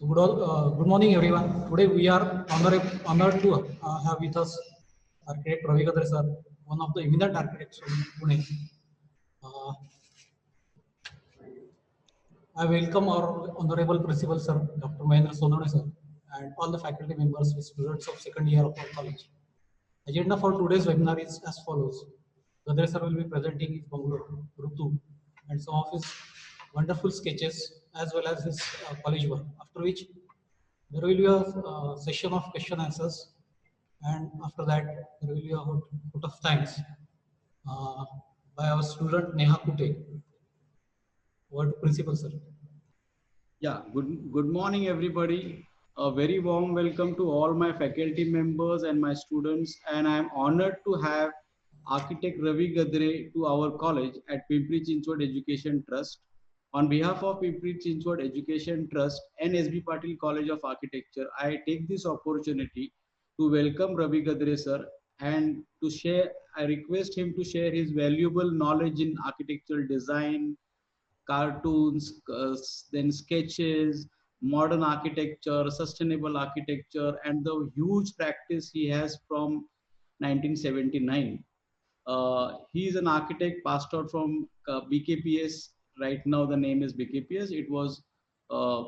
Good morning, everyone. Today we are honored to have with us architect Ravi Gadre sir, one of the eminent architects from Pune. Uh, I welcome our honorable principal sir, Dr. Mahendra Sonone sir, and all the faculty members with students of second year of our college. Agenda for today's webinar is as follows. Gadre sir will be presenting his Bungalow Group 2 and some of his wonderful sketches as well as his college work. After which there will be a session of question answers, and after that there will be a vote of thanks uh, by our student Neha Kute. Word to principal sir. Yeah, good morning, everybody. A very warm welcome to all my faculty members and my students. And I'm honored to have architect Ravi Gadre to our college at Pimpri Chinchwad Education Trust. On behalf of Pimpri Chinchwad Education Trust and SB Patil College of Architecture, I take this opportunity to welcome Ravi Gadre sir and to share. I request him to share his valuable knowledge in architectural design, cartoons, then sketches, modern architecture, sustainable architecture, and the huge practice he has from 1979. He is an architect passed out from BKPS. Right now, the name is BKPS. It was uh,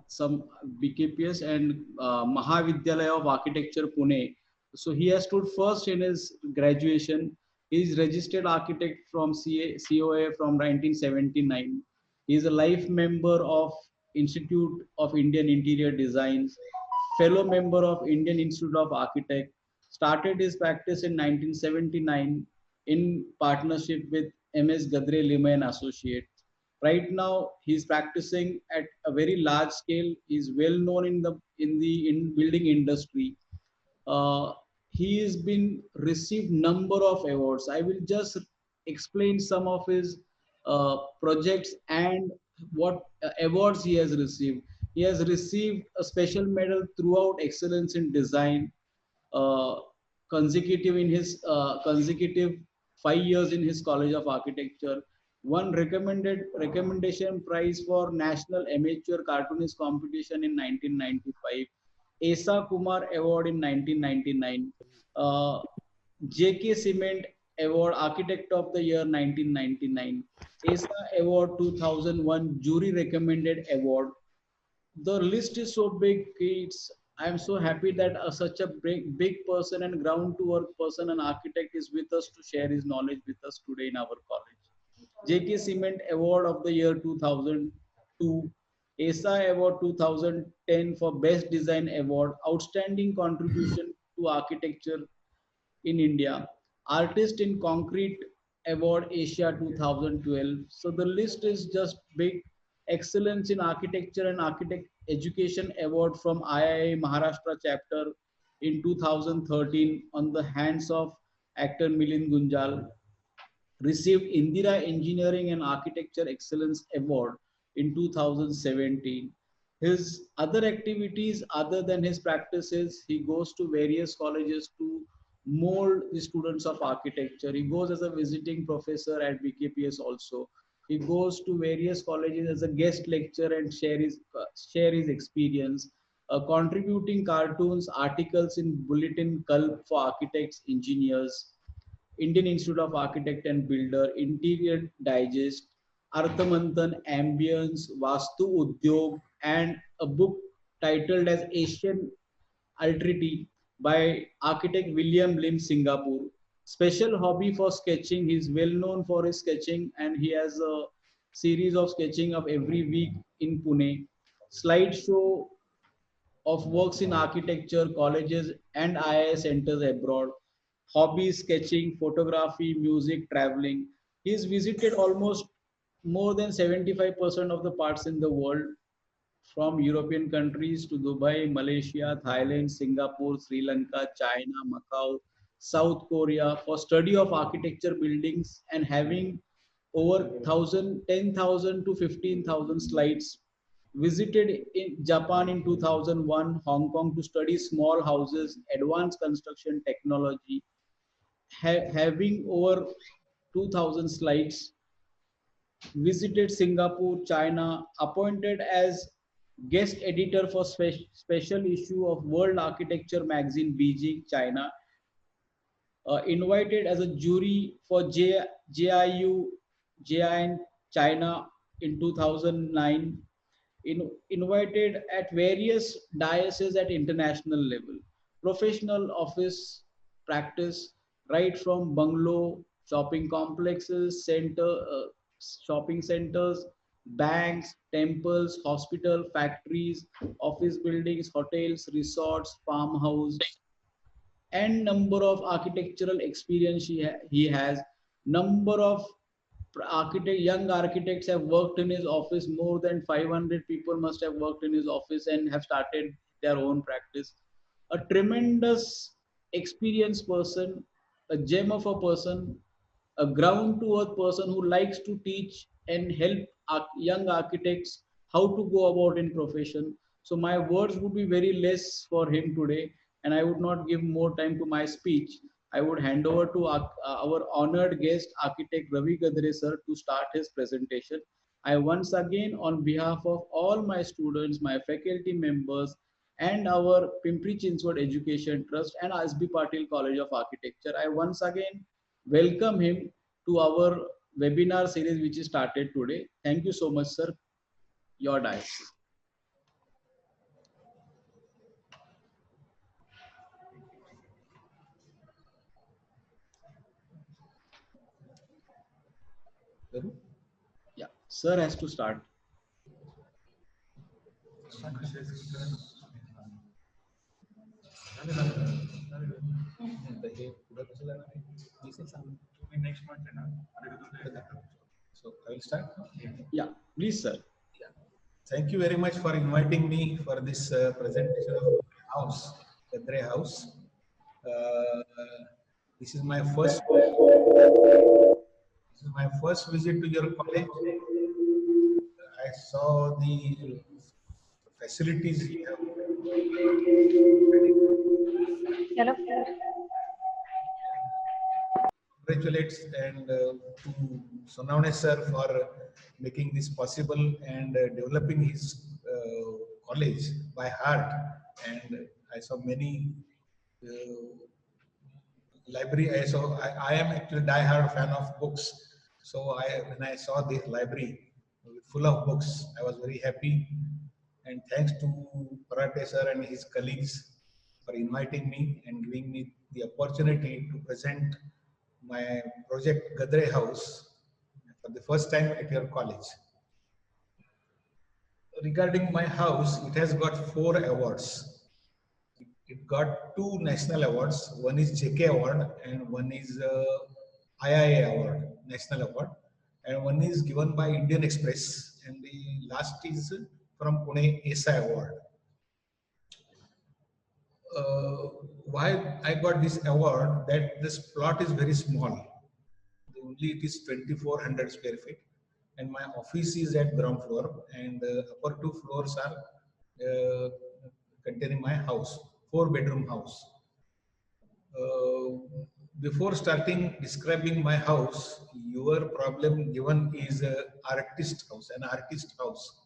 some BKPS and Mahavidyalaya of Architecture, Pune. So he has stood first in his graduation. He is registered architect from COA from 1979. He is a life member of Institute of Indian Interior Designs, fellow member of Indian Institute of Architects. Started his practice in 1979 in partnership with MS Gadre Lima and Associates. Right now he's practicing at a very large scale. He's well known in building industry. uh, he has been received number of awards. I will just explain some of his projects and what awards he has received. He has received a special medal throughout excellence in design, uh, consecutive 5 years in his College of Architecture, one recommendation prize for National Amateur Cartoonist Competition in 1995, Asa Kumar Award in 1999, JK Cement Award Architect of the Year 1999, Asa Award 2001 Jury Recommended Award. The list is so big. I'm so happy that such a big person and ground to work person and architect is with us to share his knowledge with us today in our college. JK Cement Award of the Year 2002, ASA Award 2010 for Best Design Award, Outstanding Contribution to Architecture in India, Artist in Concrete Award Asia 2012. So the list is just big. Excellence in Architecture and Architect Education Award from IIA Maharashtra chapter in 2013 on the hands of actor Milind Gunjal. Received Indira Engineering and Architecture Excellence Award in 2017. His other activities, other than his practices, he goes to various colleges to mold the students of architecture. He goes as a visiting professor at BKPS also. He goes to various colleges as a guest lecturer and share his experience, contributing cartoons, articles in Bulletin Kalp for architects, engineers, Indian Institute of Architect and Builder, Interior Digest, Arthamanthan, Ambience, Vastu Udyog, and a book titled as Asian Alterity by architect William Lim, Singapore. Special hobby for sketching. He's well known for his sketching and he has a series of sketching of every week in Pune. Slideshow of works in architecture, colleges, and IIS centers abroad. Hobbies, sketching, photography, music, traveling. He's visited almost more than 75% of the parts in the world, from European countries to Dubai, Malaysia, Thailand, Singapore, Sri Lanka, China, Macau, South Korea for study of architecture buildings and having over 10,000 to 15,000 slides. Visited in Japan in 2001, Hong Kong to study small houses, advanced construction technology, having over 2,000 slides. visited Singapore, China, appointed as guest editor for special issue of World Architecture magazine, Beijing, China, invited as a jury for JIU JIN China in 2009, invited at various dioceses at international level. Professional office practice right from bungalow, shopping complexes, shopping centers, banks, temples, hospital, factories, office buildings, hotels, resorts, farmhouse, and number of architectural experience he has. Number of young architects have worked in his office. More than 500 people must have worked in his office and have started their own practice. A tremendous experienced person, a gem of a person, a ground to earth person who likes to teach and help young architects how to go about in profession. So my words would be very less for him today, and I would not give more time to my speech. I would hand over to our honored guest, architect Ravi Gadre sir, to start his presentation. I once again, on behalf of all my students, my faculty members, and our Pimpri Chinchwad Education Trust and SB Patil College of Architecture, I once again welcome him to our webinar series which is started today. Thank you so much, sir. Your dice. Yeah, sir has to start. So I will start. Yeah, please, sir. Yeah. Thank you very much for inviting me for this presentation of house, Gadre House. This is my first. This is my first visit to your college. I saw the facilities you have. Hello. Congratulates and to Sonavane sir for making this possible and developing his college by heart. And I saw many library. I am actually die-hard fan of books. So when I saw this library full of books, I was very happy. And thanks to Parate sir and his colleagues for inviting me and giving me the opportunity to present my project Gadre House for the first time at your college. Regarding my house, it has got 4 awards. It got 2 national awards. One is JK Award and one is IIA Award, National Award. And one is given by Indian Express and the last is from Pune ASA Award. Why I got this award? That this plot is very small. Only it is 2,400 square feet, and my office is at ground floor, and upper 2 floors are containing my house, 4-bedroom house. Before starting describing my house, your problem given is artist house, an artist house.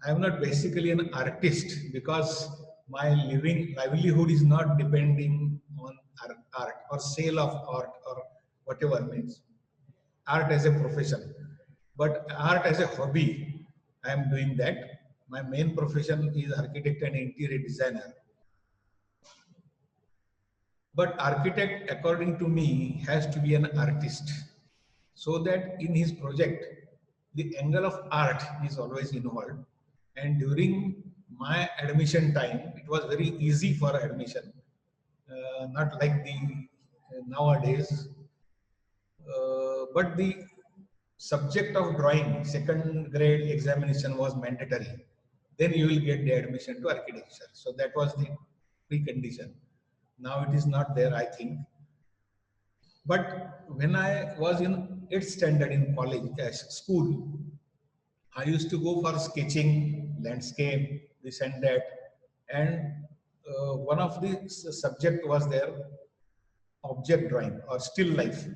I am not basically an artist because my livelihood is not depending on art or sale of art or whatever means art as a profession, but art as a hobby. I am doing that. My main profession is architect and interior designer. But architect, according to me, has to be an artist, so that in his project, the angle of art is always involved. And during my admission time, it was very easy for admission, not like the nowadays. But the subject of drawing, second grade examination was mandatory. Then you will get the admission to architecture. So that was the precondition. Now it is not there, I think. But when I was in 8th standard in college, school, I used to go for sketching, landscape, this and that. And one of the subject was there, object drawing or still life.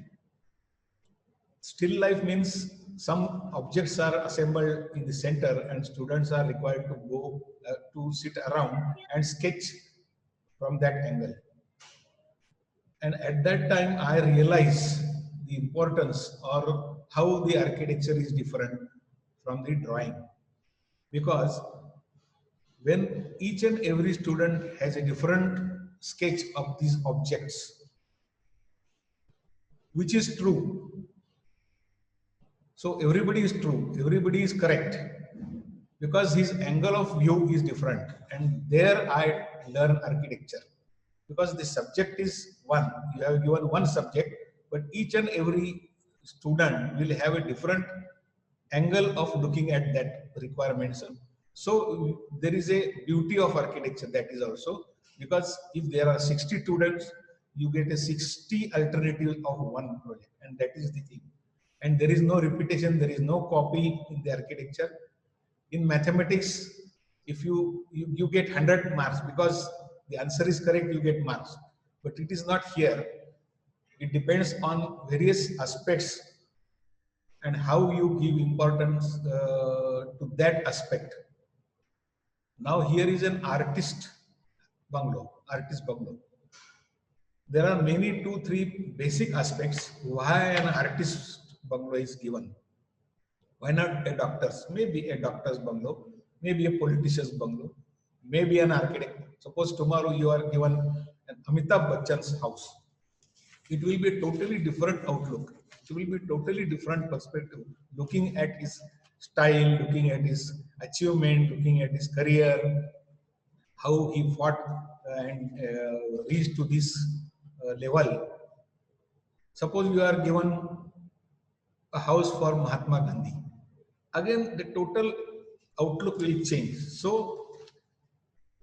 Still life means some objects are assembled in the center and students are required to go to sit around and sketch from that angle. And at that time, I realized the importance or how the architecture is different from the drawing. Because when each and every student has a different sketch of these objects, which is true. So everybody is true, everybody is correct, because his angle of view is different. And there I learn architecture. Because the subject is one, you have given one subject, but each and every student will have a different angle of looking at that requirements. So there is a beauty of architecture, that is also, because if there are 60 students, you get a 60 alternative of one project, and that is the thing. And there is no repetition, there is no copy in the architecture. In mathematics, if you get 100 marks because the answer is correct, you get marks. But it is not here. It depends on various aspects and how you give importance to that aspect. Now here is an artist bungalow. There are many 2-3 basic aspects why an artist bungalow is given. Why not a doctor's? Maybe a doctor's bungalow, maybe a politician's bungalow, maybe an architect. Suppose tomorrow you are given an Amitabh Bachchan's house. It will be a totally different outlook. It will be a totally different perspective, looking at his style, looking at his achievement, looking at his career, how he fought and reached to this level. Suppose you are given a house for Mahatma Gandhi. Again, the total outlook will change. So,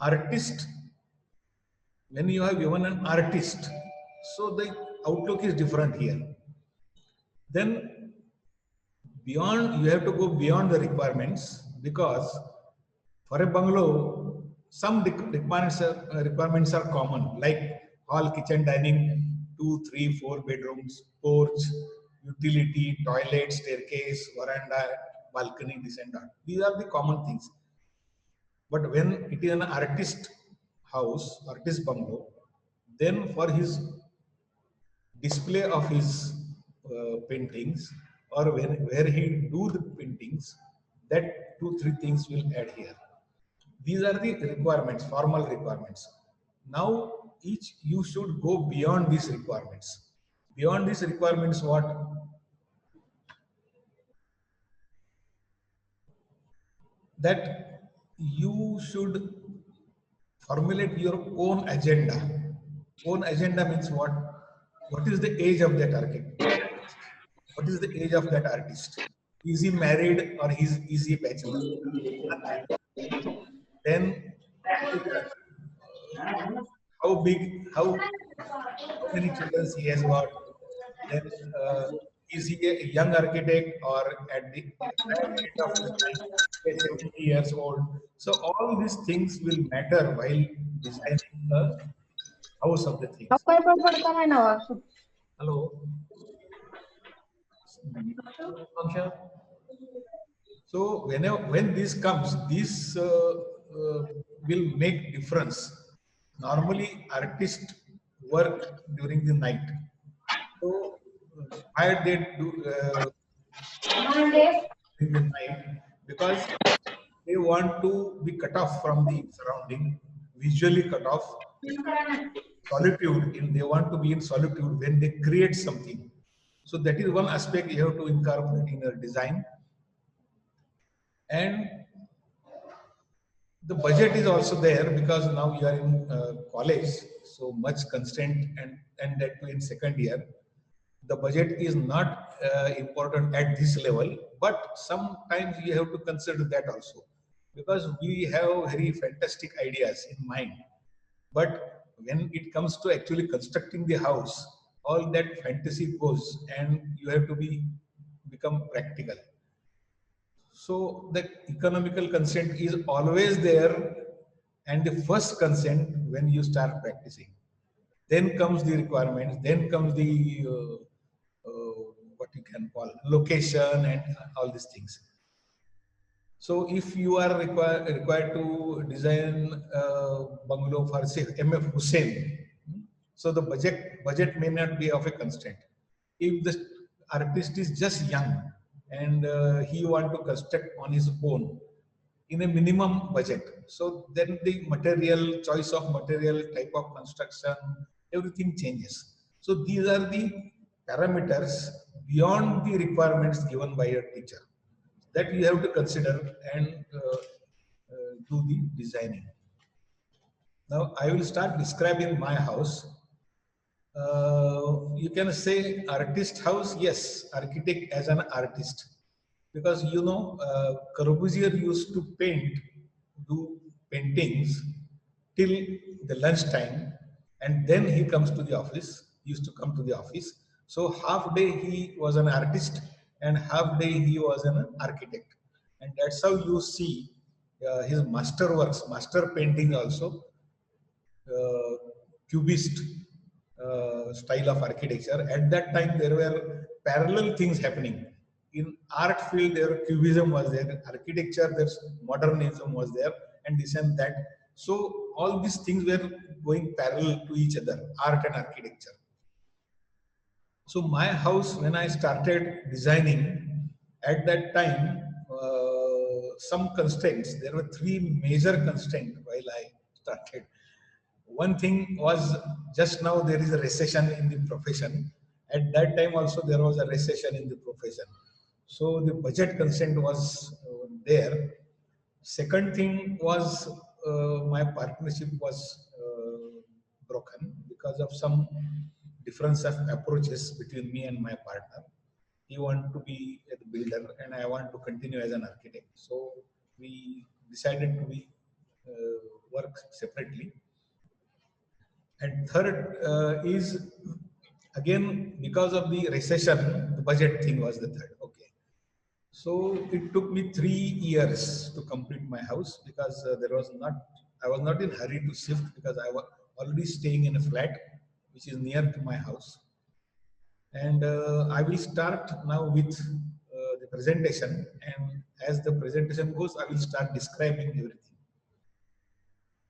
artist, when you have given an artist, so the outlook is different here. Then, beyond, you have to go beyond the requirements, because for a bungalow, some requirements are common, like hall, kitchen, dining, 2, 3, 4 bedrooms, porch, utility, toilet, staircase, veranda, balcony, this and that. These are the common things. But when it is an artist house, artist bungalow, then for his display of his paintings, or where he do the paintings, that 2-3 things will add here. These are the requirements, formal requirements. Now, each you should go beyond these requirements. Beyond these requirements, what? That you should formulate your own agenda. Own agenda means what? What is the age of that architect? What is the age of that artist? Is he married or is he bachelor? Then how big, how many children he has got? Then is he a young architect or at the end of his life, he is 70 years old? So all these things will matter while designing the house of the things. Hello. So when this comes, this will make difference. Normally, artists work during the night. So why they do during the night? Because they want to be cut off from the surrounding, visually cut off, solitude. They want to be in solitude when they create something. So that is one aspect you have to incorporate in your design. And the budget is also there, because now you are in college, so much constraint, and that too in second year. The budget is not important at this level, but sometimes you have to consider that also, because we have very fantastic ideas in mind. But when it comes to actually constructing the house, all that fantasy goes, and you have to become practical. So the economical consent is always there, and the first consent when you start practicing. Then comes the requirements, then comes the what you can call location and all these things. So if you are required to design a bungalow for say MF Hussain, so the budget may not be of a constraint. If the artist is just young and he want to construct on his own in a minimum budget, so then the material choice of material, type of construction, everything changes. So these are the parameters beyond the requirements given by a teacher that you have to consider and do the designing. Now I will start describing my house. You can say artist house, yes, architect as an artist, because you know Corbusier used to do paintings till the lunchtime, and then he comes to the office. He used to come to the office. So half day he was an artist, and half day he was an architect, and that's how you see his masterworks, master painting also, uh, cubist style of architecture. At that time, there were parallel things happening. In art field, there cubism was there, architecture, there's modernism was there, and this and that. So all these things were going parallel to each other, art and architecture. So my house, when I started designing, at that time, some constraints. There were three major constraints while I started. One thing was, just now there is a recession in the profession. At that time also there was a recession in the profession. So the budget constraint was there. Second thing was my partnership was broken because of some difference of approaches between me and my partner. He want to be a builder and I want to continue as an architect. So we decided to be work separately. And third is again because of the recession, the budget thing was the third. Okay, so it took me 3 years to complete my house because I was not in hurry to shift because I was already staying in a flat which is near to my house. And I will start now with the presentation, and as the presentation goes, I will start describing everything.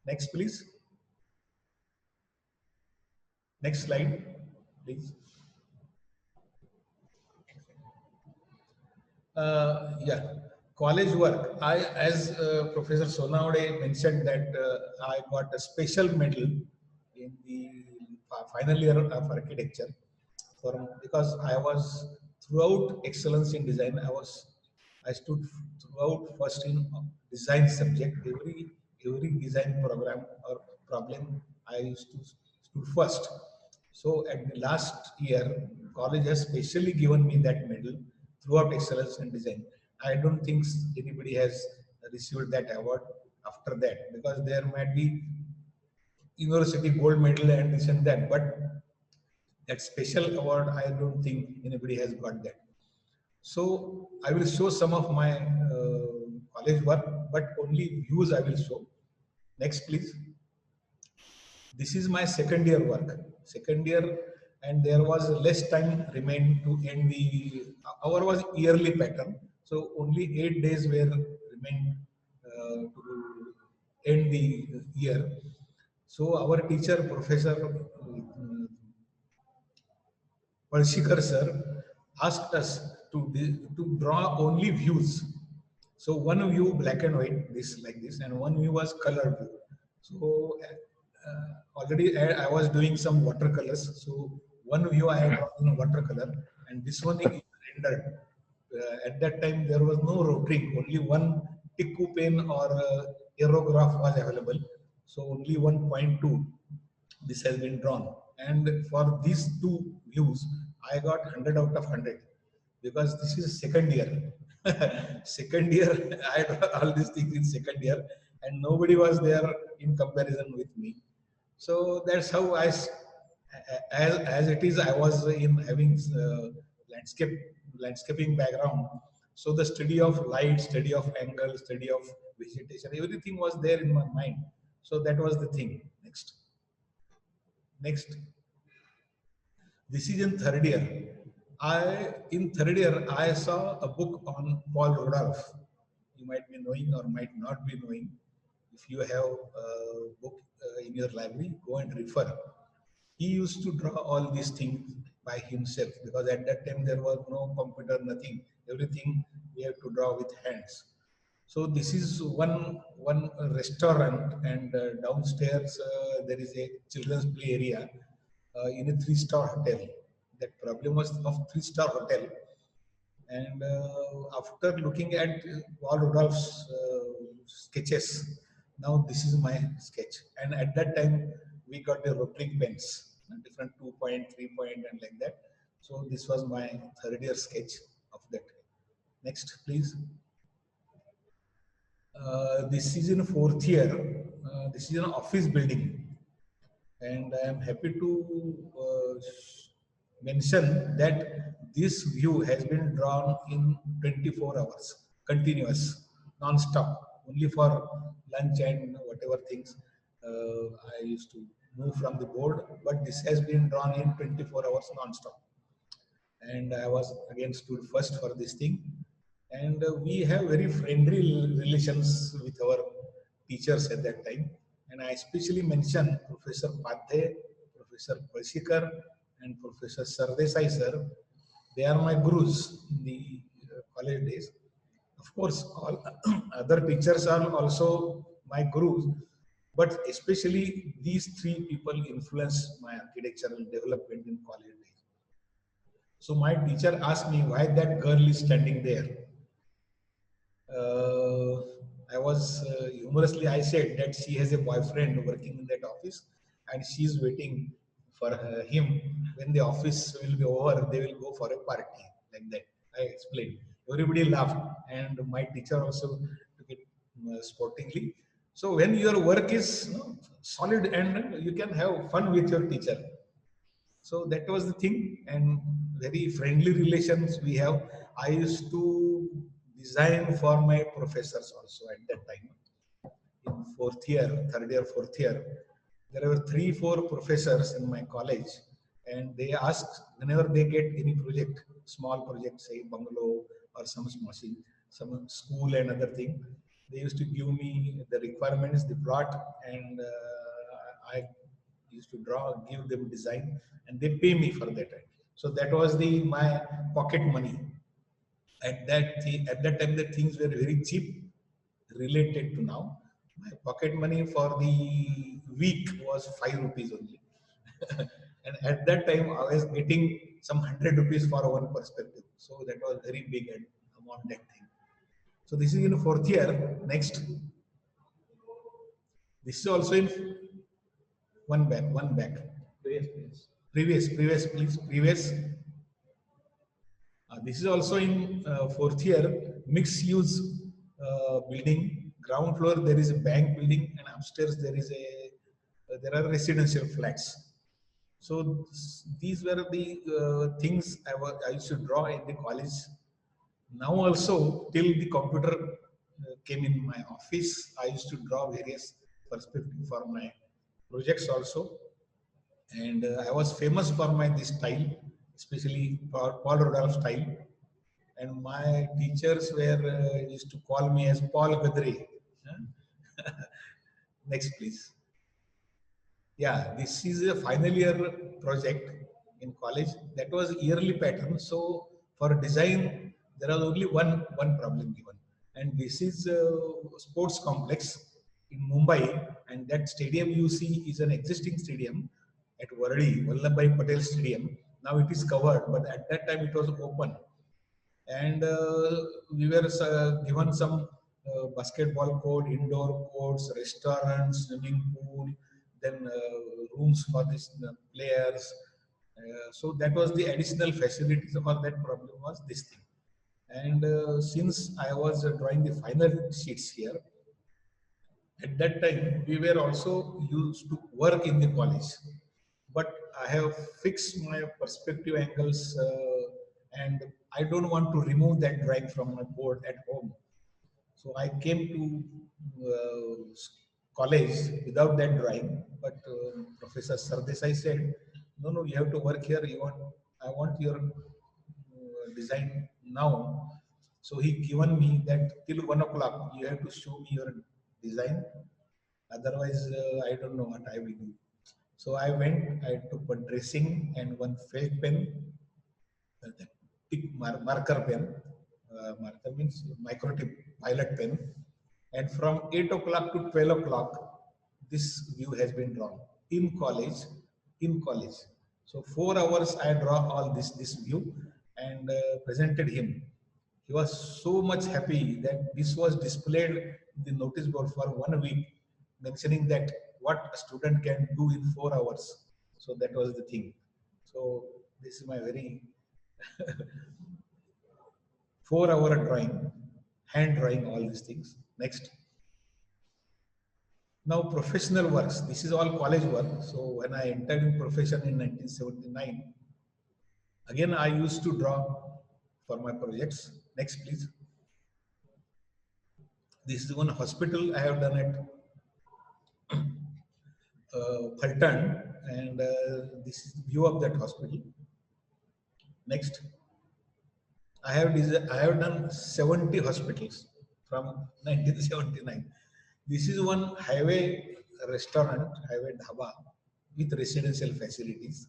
Next, please. Next slide, please. Yeah, college work. As Professor Sonawade mentioned that I got a special medal in the final year of architecture because I was throughout excellence in design. I stood throughout first in design subject. Every design program or problem I used to stood first. So at the last year, college has specially given me that medal throughout excellence in design. I don't think anybody has received that award after that because there might be university gold medal and this and that, but that special award, I don't think anybody has got that. So I will show some of my college work, but only views I will show. Next, please. This is my second year work. Second year, and there was less time remained to end the. Our was yearly pattern, so only 8 days were remained to end the year. So our teacher, Professor Palshikar sir, asked us to draw only views. So one view black and white, this like this, and one view was color view. So already I was doing some watercolors. So one view I had drawn in watercolor, and this one is rendered. At that time there was no rotary, only one Tikku pen or aerograph was available. So only 1.2 this has been drawn, and for these two views I got 100 out of 100 because this is second year. Second year I draw all these things in second year, and nobody was there in comparison with me. So that's how as it is, I was in having landscaping background. So the study of light, study of angle, study of vegetation, everything was there in my mind. So that was the thing. Next. This is in third year. I in third year I saw a book on Paul Rudolph. You might be knowing or might not be knowing. If you have a book in your library, go and refer. He used to draw all these things by himself because at that time there was no computer, nothing. Everything we have to draw with hands. So this is one restaurant, and downstairs there is a children's play area in a three-star hotel. That problem was of three-star hotel, and after looking at Paul Rudolph's sketches, now this is my sketch. And at that time, we got the rotary pens, different 2 point, 3 point, and like that. So this was my third year sketch of that. Next, please. This is in fourth year. This is an office building, and I am happy to mention that this view has been drawn in 24 hours, continuous, non-stop, only for lunch and whatever things I used to move from the board, but this has been drawn in 24 hours non-stop. And I was again stood first for this thing. And we have very friendly relations with our teachers at that time. And I especially mention Professor Padhe, Professor Palshikar, and Professor Sardesai sir. They are my gurus in the college days. Of course, all other teachers are also my gurus, but especially these three people influenced my architectural development in college days. So my teacher asked me why that girl is standing there. uh, I was humorously, I said that she has a boyfriend working in that office and she's waiting for him. When the office will be over, they will go for a party. Like that, I explained. Everybody laughed, and my teacher also took it sportingly. So when your work is solid and you can have fun with your teacher, so that was the thing, and very friendly relations we have. I used to design for my professors also at that time. In fourth year, third year, fourth year, there were 3, 4 professors in my college, and they ask whenever they get any project, small project, say bungalow or some small, some school and other thing, they used to give me the requirements they brought, and I used to draw, give them design, and they pay me for that. So that was the my pocket money. At that time, the things were very cheap related to now. My pocket money for the week was 5 rupees only. And at that time, I was getting some 100 rupees for one perspective. So that was very big amount that thing. So this is in fourth year. Next, this is also in one back. Previous, please, previous. This is also in fourth year, mixed use building. Ground floor there is a bank building, and upstairs there is there are residential flats. So these were the things I used to draw in the college. Now also, till the computer came in my office, I used to draw various perspectives for my projects also. And I was famous for my this style, especially Paul Rudolph style. And my teachers were used to call me as Paul Gadre. Huh? Next, please. Yeah, this is a final year project in college. That was yearly pattern. So for design, there was only one problem given, and this is a sports complex in Mumbai, and that stadium you see is an existing stadium at Waradi, Vallabhbhai Patel Stadium. Now it is covered, but at that time it was open, and we were given some basketball court, indoor courts, restaurants, swimming pool, then rooms for these players. So that was the additional facilities for that problem was this thing. And since I was drawing the final sheets here, at that time we were also used to work in the college, but I have fixed my perspective angles, and I don't want to remove that drawing from my board at home. So I came to college without that drawing, but Professor Sardesai said, no, you have to work here. I want your design now. So he given me that till 1 o'clock you have to show me your design. Otherwise, I don't know what I will do. So I went. I took one dressing and one felt pen, that marker pen. Marker means microtip pilot pen. And from 8 o'clock to 12 o'clock, this view has been drawn in college. In college, so 4 hours I draw all this view and presented him. He was so much happy that this was displayed in the notice board for 1 week, mentioning that what a student can do in 4 hours. So that was the thing. So this is my very 4 hour drawing, hand drawing all these things. Next. Now professional works. This is all college work. So when I entered in profession in 1979, again I used to draw for my projects. Next, please. This is one hospital I have done at Fulton, and this is the view of that hospital. Next. I have done 70 hospitals from 1979. This is one highway restaurant, highway dhaba with residential facilities.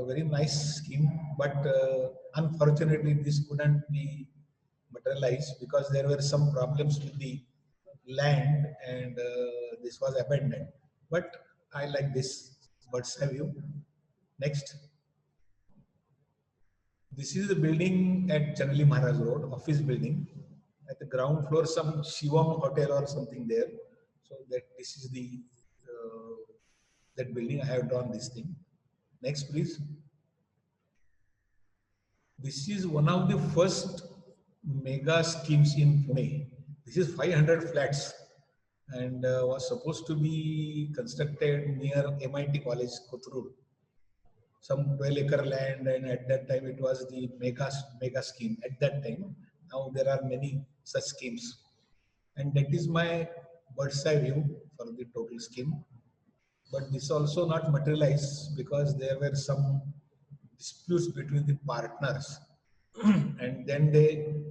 Very nice scheme, but unfortunately this couldn't be materialized because there were some problems with the land, and this was abandoned. But I like this bird's eye view. Next. This is the building at Chanali Maharaj Road, office building. At the ground floor, some Shivam Hotel or something there. So that this is the that building. I have drawn this thing. Next, please. This is one of the first mega schemes in Pune. This is 500 flats and was supposed to be constructed near MIT College, Kothurur. Some 12-acre land, and at that time it was the mega scheme at that time. Now there are many such schemes, and that is my bird's eye view for the total scheme. But this also not materialized because there were some disputes between the partners, and then they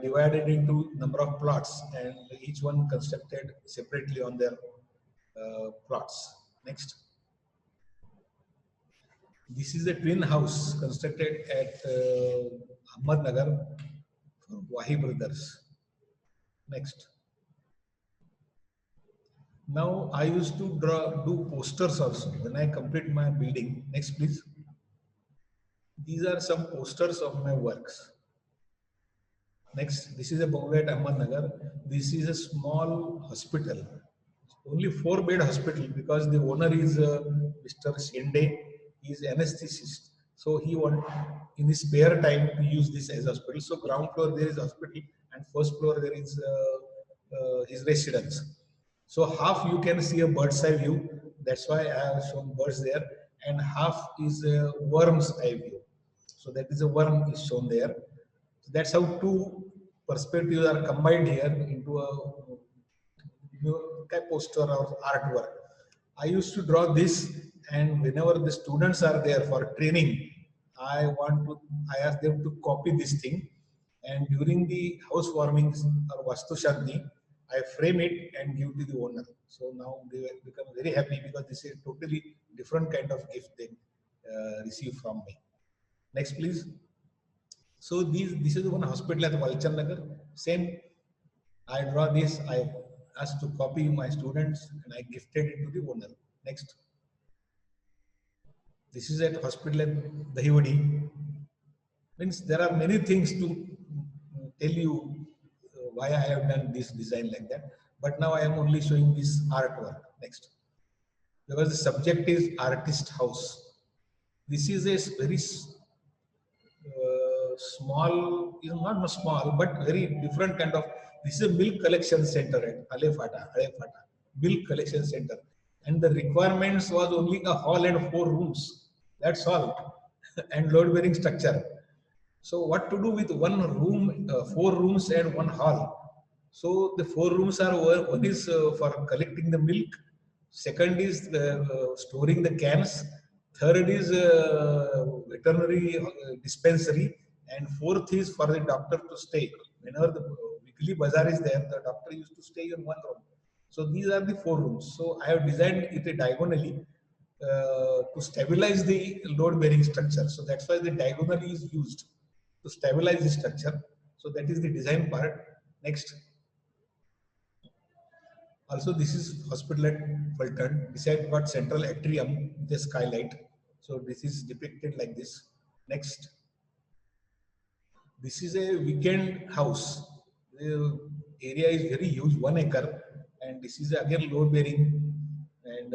divided into number of plots, and each one constructed separately on their plots. Next. This is a twin house constructed at Ahmednagar for Wahi brothers. Next. Now I used to do posters also when I complete my building. Next, please. These are some posters of my works. Next, this is a Bungalow at Ahmednagar. This is a small hospital, only 4-bed hospital, because the owner is Mr. Shende. He is anesthetist, so he want in his spare time to use this as a hospital. So ground floor there is hospital, and first floor there is his residence. So half you can see a bird's eye view. That's why I have shown birds there, and half is a worm's eye view. So that is a worm is shown there. So that's how two perspectives are combined here into a poster or artwork. I used to draw this, and whenever the students are there for training, I ask them to copy this thing, and during the housewarming or Vastu Shanti, I frame it and give to the owner. So now they will become very happy because this is a totally different kind of gift they receive from me. Next, please. So this is one hospital at Valchan Nagar. Same, I draw this. I asked to copy my students, and I gifted it to the owner. Next. This is at hospital at Dahiwadi. Means there are many things to tell you why I have done this design like that. But now I am only showing this artwork. Next. Because the subject is artist house. This is a very small, not small, but very different kind of. This is a milk collection center at Alefata, milk collection center. And the requirements was only a hall and 4 rooms. That's all. And load bearing structure. So what to do with 1 room, 4 rooms and 1 hall? So the 4 rooms are, one is for collecting the milk. Second is storing the cans. third is veterinary dispensary, and fourth is for the doctor to stay. Whenever the weekly bazaar is there, the doctor used to stay in one room. So these are the 4 rooms. So I have designed it diagonally to stabilize the load-bearing structure. So that's why the diagonally is used to stabilize the structure. So that is the design part. Next. Also, this is hospital at Fulton. Beside got central atrium with a skylight. So this is depicted like this. Next. This is a weekend house. The area is very huge, 1 acre, and this is again load bearing. And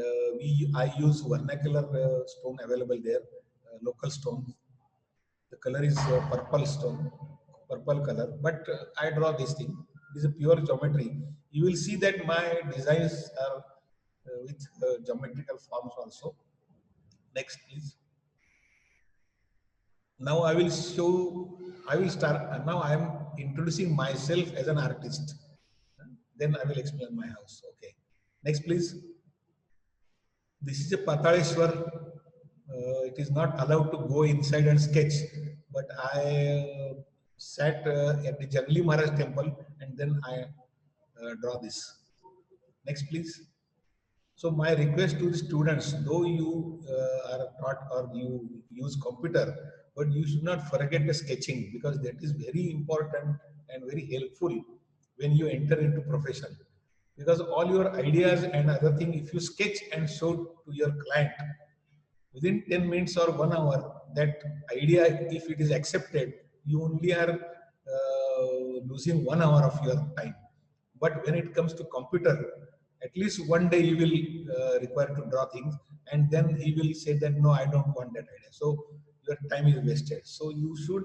I use vernacular stone available there, local stone. The color is purple stone, purple color. But I draw this thing. This is a pure geometry. You will see that my designs are with geometrical forms also. Next, please. Now I will start, now I am introducing myself as an artist. Then I will explain my house. Okay. Next, please. This is a Pataleshwar. It is not allowed to go inside and sketch, but I sat at the Jangli Maharaj temple and then I draw this. Next, please. So my request to the students, though you are taught or you use computer, but you should not forget the sketching, because that is very important and very helpful when you enter into profession. Because all your ideas and other thing, if you sketch and show to your client, within 10 minutes or 1 hour, that idea, if it is accepted, you only are losing 1 hour of your time. But when it comes to computer, at least one day you will require to draw things, and then he will say that no, I don't want that idea. So your time is wasted. So you should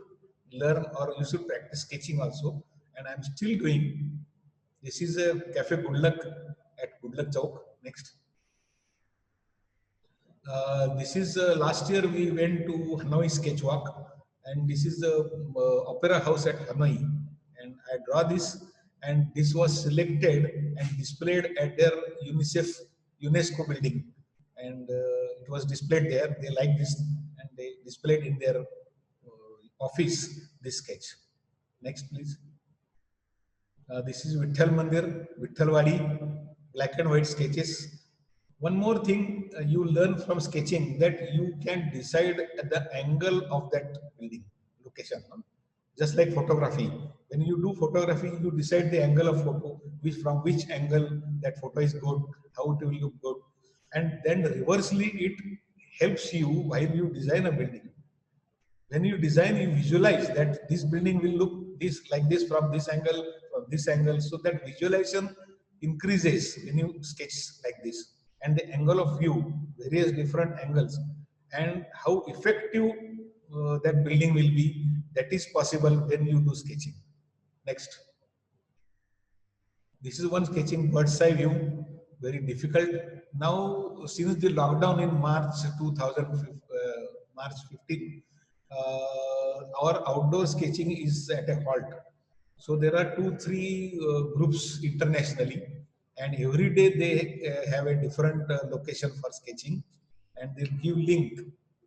learn or you should practice sketching also. And I'm still doing. This is a Cafe Good Luck at Good Luck Chowk. Next. This is last year we went to Hanoi Sketch Walk, and this is the Opera House at Hanoi. And I draw this, and this was selected and displayed at their UNESCO building, and it was displayed there. They liked this, and they displayed in their office this sketch. Next, please. This is Vitthal Mandir, Vithalwadi, black and white sketches. One more thing you learn from sketching, that you can decide at the angle of that building location. Just like photography. When you do photography, you decide the angle of photo, from which angle that photo is good, how it will look good. And then reversely, it helps you while you design a building. When you design, you visualize that this building will look like this from this angle, from this angle. So that visualization increases when you sketch like this. And the angle of view, various different angles, and how effective that building will be, that is possible when you do sketching. Next. This is one sketching bird's eye view, very difficult. Now, since the lockdown in March 15, our outdoor sketching is at a halt. So there are 2-3 groups internationally, and every day they have a different location for sketching, and they'll give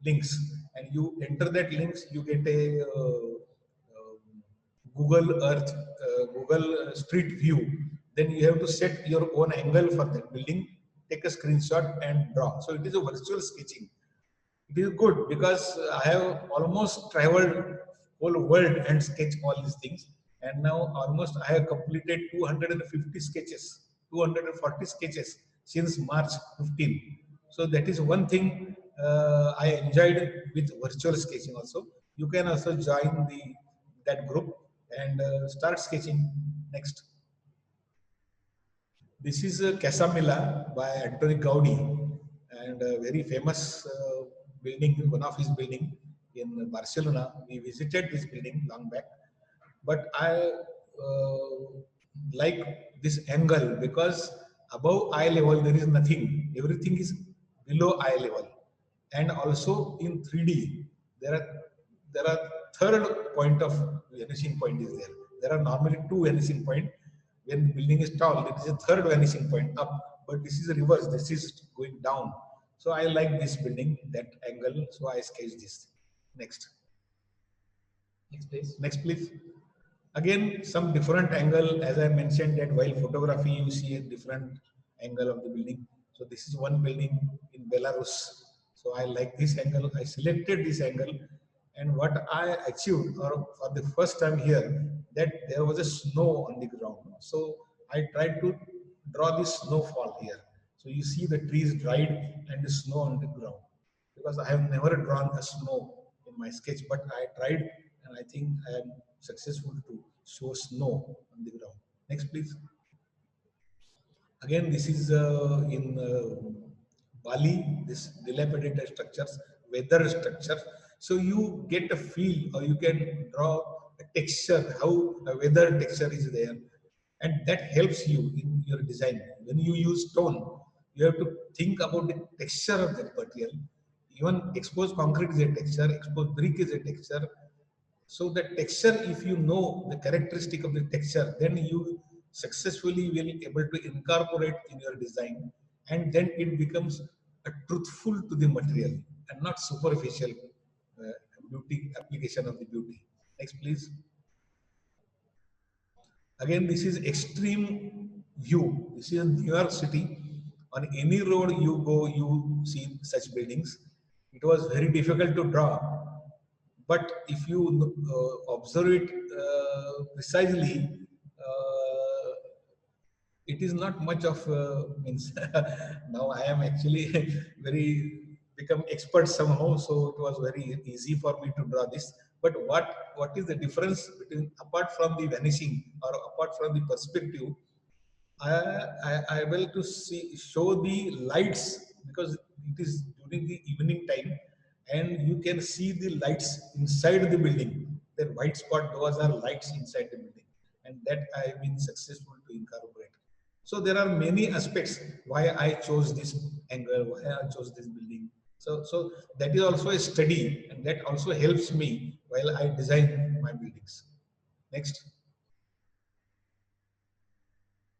links, and you enter that links, you get a Google Earth, Google Street View. Then you have to set your own angle for that building, take a screenshot and draw. So it is a virtual sketching. It is good because I have almost traveled whole world and sketched all these things. And now almost I have completed 250 sketches, 240 sketches since March 15. So that is one thing I enjoyed with virtual sketching also. You can also join that group and start sketching. Next. This is Casamilla by Antoni Gaudi, and a very famous building, one of his building in Barcelona. We visited this building long back, but I like this angle because above eye level there is nothing. Everything is below eye level, and also in 3D there are third point of vanishing point is there. There are normally 2 vanishing point. When the building is tall, it is a third vanishing point up, but this is a reverse. This is going down. So I like this building, that angle. So I sketch this. Next. Next, please. Next, please. Again, some different angle. As I mentioned that while photography, you see a different angle of the building. So this is one building in Belarus. So I like this angle. I selected this angle. And what I achieved, or for the first time here, that there was a snow on the ground. So I tried to draw this snowfall here. So you see the trees dried and the snow on the ground. Because I have never drawn a snow in my sketch, but I tried and I think I am successful to show snow on the ground. Next, please. Again, this is in Bali, this dilapidated structures, weather structures. So you get a feel or you can draw a texture, how a weather texture is there. And that helps you in your design. When you use stone, you have to think about the texture of that material. Even exposed concrete is a texture, exposed brick is a texture. So the texture, if you know the characteristic of the texture, then you successfully will able to incorporate in your design, and then it becomes a truthful to the material and not superficial beauty application of the beauty. Next, please. Again, this is extreme view. This is in New York City. On any road you go, you see such buildings. It was very difficult to draw, but if you observe it precisely, it is not much of means. Now I am actually very become expert somehow, so it was very easy for me to draw this. But what is the difference between, apart from the vanishing or apart from the perspective, I will to see show the lights, because it is during the evening time and you can see the lights inside the building. The white spot, those are lights inside the building, and that I have been successful to incorporate. So there are many aspects why I chose this angle, why I chose this building. So that is also a study, and that also helps me while I design my buildings. Next.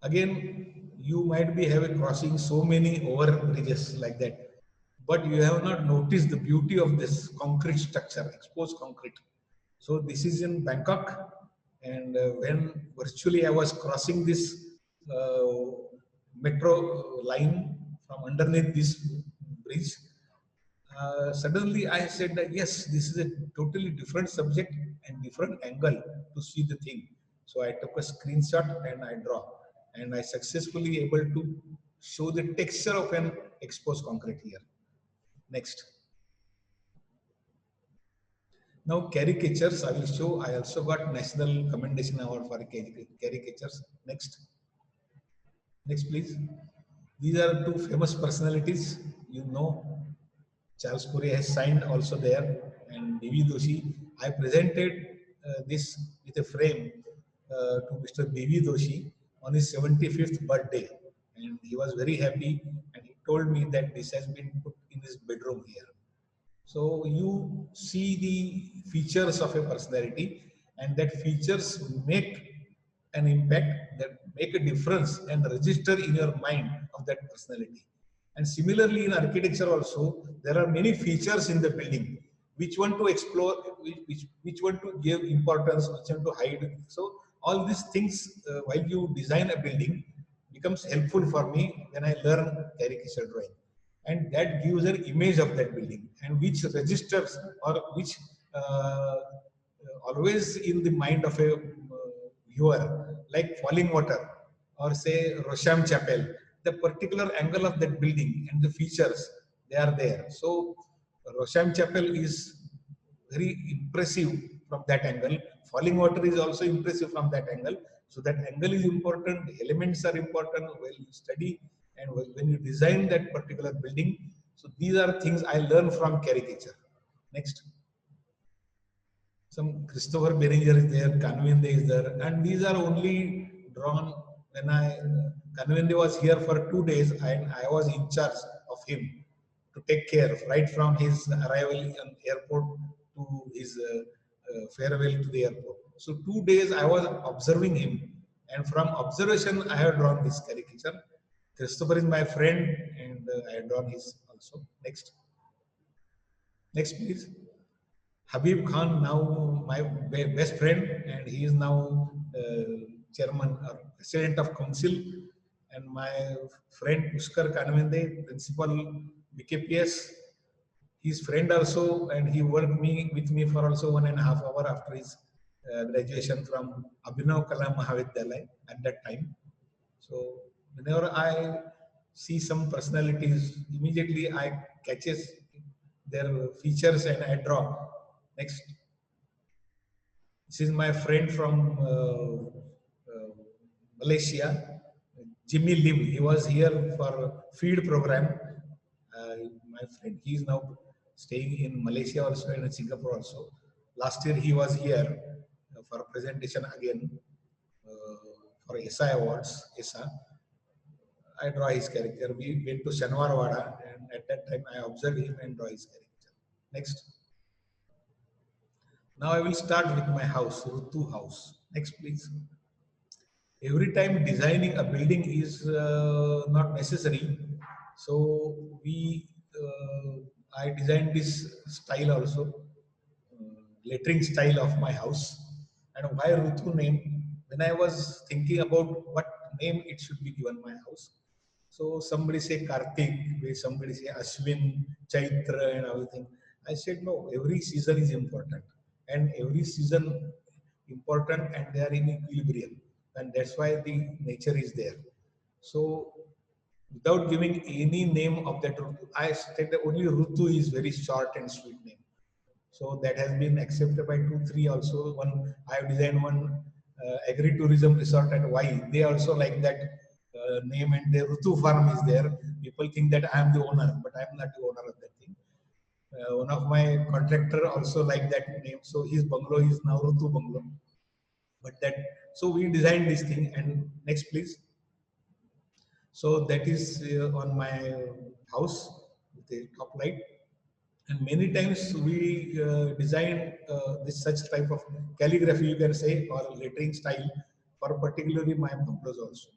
Again, you might be having crossing so many over bridges like that, but you have not noticed the beauty of this concrete structure, exposed concrete. So this is in Bangkok, and when virtually I was crossing this metro line from underneath this bridge, suddenly I said that yes, this is a totally different subject and different angle to see the thing. So I took a screenshot and I draw, and I successfully able to show the texture of an exposed concrete here. Next. Now caricatures I will show. I also got National Commendation Award for caricatures. Next. Next, please. These are two famous personalities. You know, Charles Curry has signed also there, and B.V. Doshi. I presented this with a frame to Mr. B.V. Doshi on his 75th birthday, and he was very happy, and he told me that this has been put in his bedroom here. So you see the features of a personality, and that features make an impact, that make a difference and register in your mind of that personality. And similarly in architecture also, there are many features in the building, which one to explore, which one to give importance, which one to hide. So all these things, while you design a building, becomes helpful for me when I learn caricature drawing. And that gives an image of that building, and which registers or which always in the mind of a viewer, like falling water or say Rosham Chapel, the particular angle of that building and the features, they are there. So Rosham Chapel is very impressive from that angle. Falling water is also impressive from that angle. So that angle is important, the elements are important when you study and when you design that particular building. So these are things I learn from caricature. Next. Some Christopher Berenger is there, Kanwende is there, and these are only drawn when Kanwende was here for 2 days and I was in charge of him to take care right from his arrival on airport to his farewell to the airport. So 2 days I was observing him, and from observation I have drawn this caricature. Christopher is my friend, and and I had drawn his also. Next please. Habib Khan, now my best friend, and he is now chairman or president of council, and my friend Pushkar Kanvende, principal BKPS, his friend also, and he worked with me for also 1.5 hours after his graduation from Abhinav Kala Mahavidyalaya at that time. So whenever I see some personalities, immediately I catches their features and I draw. Next. This is my friend from Malaysia, Jimmy Lim. He was here for feed program. My friend, he is now staying in Malaysia also and in Singapore also. Last year he was here for presentation again for SI Awards. ESA. I draw his character. We went to Shanwarwada and at that time I observed him and draw his character. Next. Now I will start with my house, Rutu house. Next, please. Every time designing a building is not necessary. So I designed this style also, lettering style of my house. And why Rutu name? When I was thinking about what name it should be given my house, so somebody say Kartik, somebody say Ashwin, Chaitra, and everything. I said no. Every season is important, and every season important, and they are in equilibrium, and that's why the nature is there. So, without giving any name of that Rutu, I said that only Rutu is very short and sweet name. So that has been accepted by 2, 3 also. One I have designed one agri-tourism resort at Y. They also like that name, and the Rutu farm is there. People think that I am the owner, but I am not the owner of that thing. One of my contractor also like that name, so his bungalow is now Rutu Bungalow. But that, so we designed this thing. And next, please. So that is on my house with the top light. And many times we design this such type of calligraphy, you can say, or lettering style for particularly my bungalows also.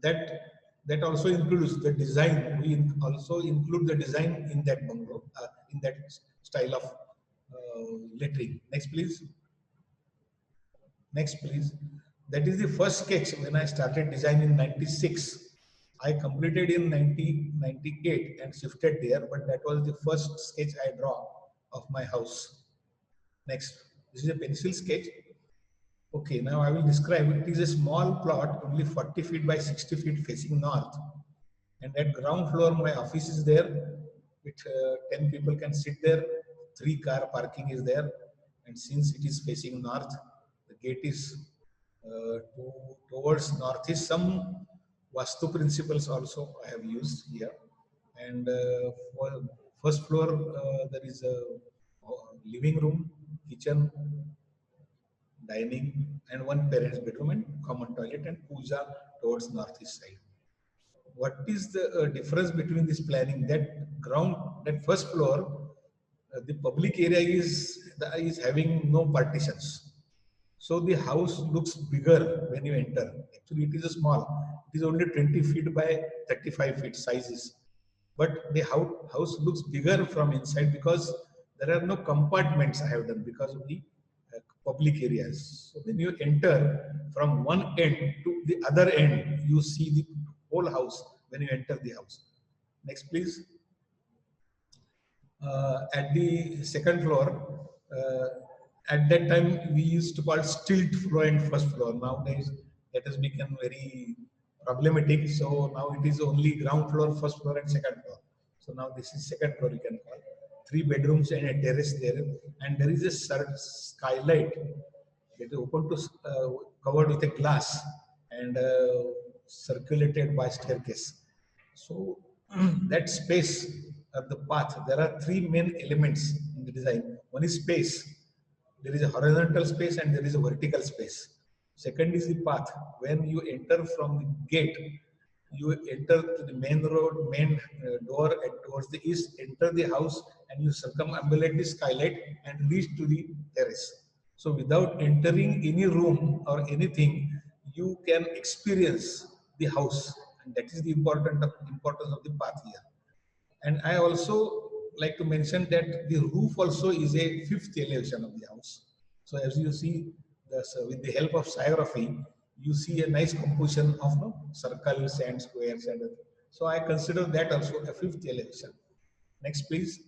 That that also includes the design. We also include the design in that bungalow, in that style of lettering. Next, please. Next, please. That is the first sketch when I started design in 96. I completed in 1998 and shifted there, but that was the first sketch I draw of my house. Next. This is a pencil sketch. Okay, now I will describe it. It is a small plot, only 40 feet by 60 feet facing north. And at ground floor, my office is there, with 10 people can sit there. 3-car parking is there. And since it is facing north, the gate is towards northeast. Some Vastu principles also I have used here. And for first floor, there is a living room, kitchen, dining, and one parent's bedroom and common toilet, and puja towards northeast side. What is the difference between this planning? That first floor, the public area is having no partitions. So the house looks bigger when you enter. Actually, it is a small. It is only 20 feet by 35 feet sizes. But the house looks bigger from inside because there are no compartments I have done because of the public areas. So when you enter from one end to the other end, you see the whole house when you enter the house. Next, please. At the second floor, at that time we used to call stilt floor and first floor. Nowadays that has become very problematic. So now it is only ground floor, first floor, and second floor. So now this is second floor, you can call. 3 bedrooms and a terrace there, and there is a skylight. It is open to covered with a glass and circulated by staircase. So that space of the path, there are 3 main elements in the design. One is space. There is a horizontal space and there is a vertical space. Second is the path. When you enter from the gate, you enter to the main road, main door, and towards the east, enter the house, and you circumambulate the skylight and reach to the terrace. So without entering any room or anything, you can experience the house and that is the importance of the path here. And I also like to mention that the roof also is a fifth elevation of the house. So as you see, with the help of sciography, you see a nice composition of circles and squares and other. So I consider that also a fifth elevation. Next, please.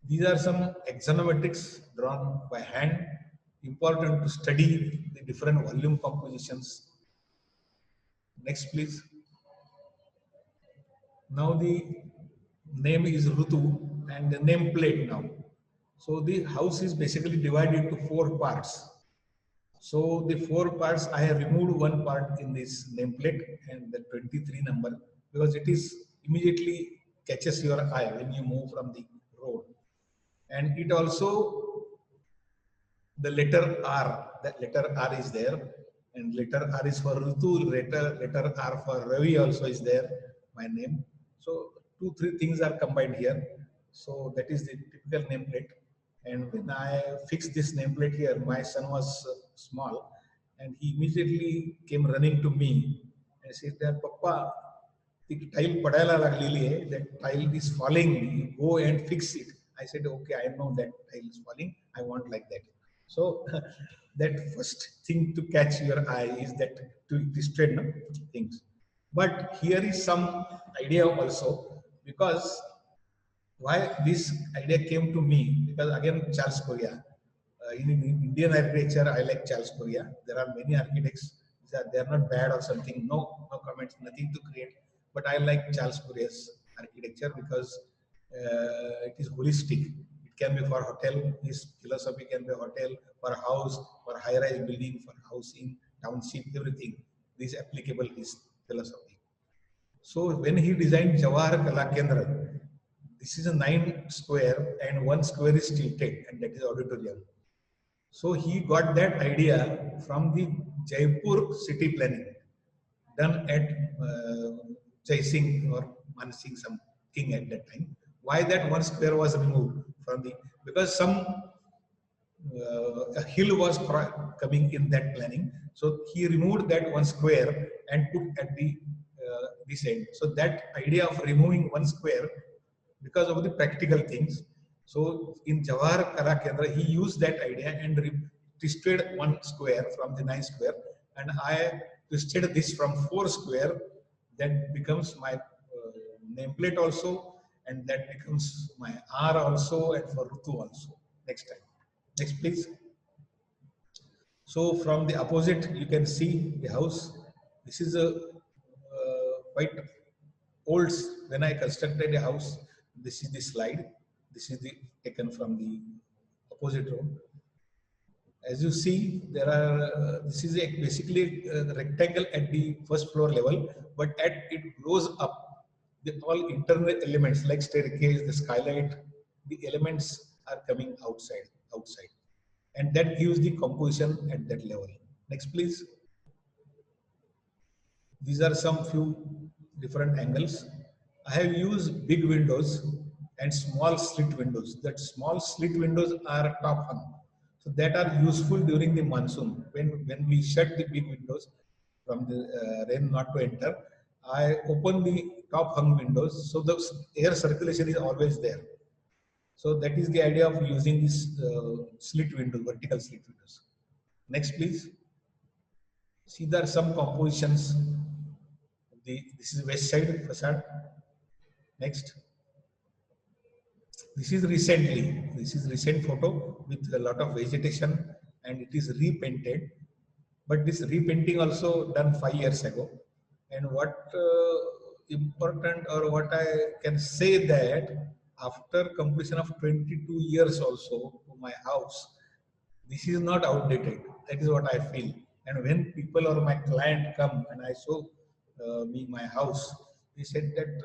These are some axonometrics drawn by hand, important to study the different volume compositions. Next, please. Now the name is Rutu and the name plate now. So the house is basically divided into four parts. So the four parts, I have removed one part in this nameplate and the 23 number because it is immediately catches your eye when you move from the road. And it also, the letter R, that letter R is there, and letter R is for Ritu, letter R for Ravi also is there, my name. So two, three things are combined here. So that is the typical nameplate. And when I fixed this nameplate here, my son was small, and he immediately came running to me and said that, Papa, the tile padala lagli hai, that tile is falling, go and fix it. I said, okay, I know that tile is falling, I want like that. So that first thing to catch your eye is that to display things. But here is some idea also, because why this idea came to me, because again Charles Correa. In Indian architecture, I like Charles Correa. There are many architects that they are not bad or something. No, no comments, nothing to create. But I like Charles Correa's architecture because it is holistic. It can be for hotel. His philosophy can be hotel, for house, for high-rise building, for housing, township, everything. This is applicable his philosophy. So when he designed Jawahar Kala Kendra, this is a 9 square and 1 square is tilted, and that is auditorium. So he got that idea from the Jaipur city planning done at Jai Singh or Man Singh something at that time. Why that 1 square was removed from the, because some a hill was coming in that planning. So he removed that 1 square and put at the this end. So that idea of removing 1 square because of the practical things. So in Jawahar Kala Kendra, he used that idea and twisted 1 square from the 9 square, and I twisted this from 4 square. That becomes my nameplate also, and that becomes my R also, and for Rutu also. Next time. Next, please. So from the opposite, you can see the house. This is a quite old. When I constructed a house, this is the slide. This is the taken from the opposite road. As you see, there are. This is basically a rectangle at the first floor level, but it grows up. The all internal elements like staircase, the skylight, the elements are coming outside, and that gives the composition at that level. Next, please. These are some few different angles. I have used big windows and small slit windows. That small slit windows are top hung. So that are useful during the monsoon. When we shut the big windows from the rain not to enter, I open the top hung windows. So the air circulation is always there. So that is the idea of using this slit window, vertical slit windows. Next, please. See, there are some compositions. This is west side facade. Next. This is recent photo with a lot of vegetation, and it is repainted. But this repainting also done 5 years ago. And what important or what I can say that after completion of 22 years also to my house, this is not outdated. That is what I feel. And when people or my client come and I show me my house, they said that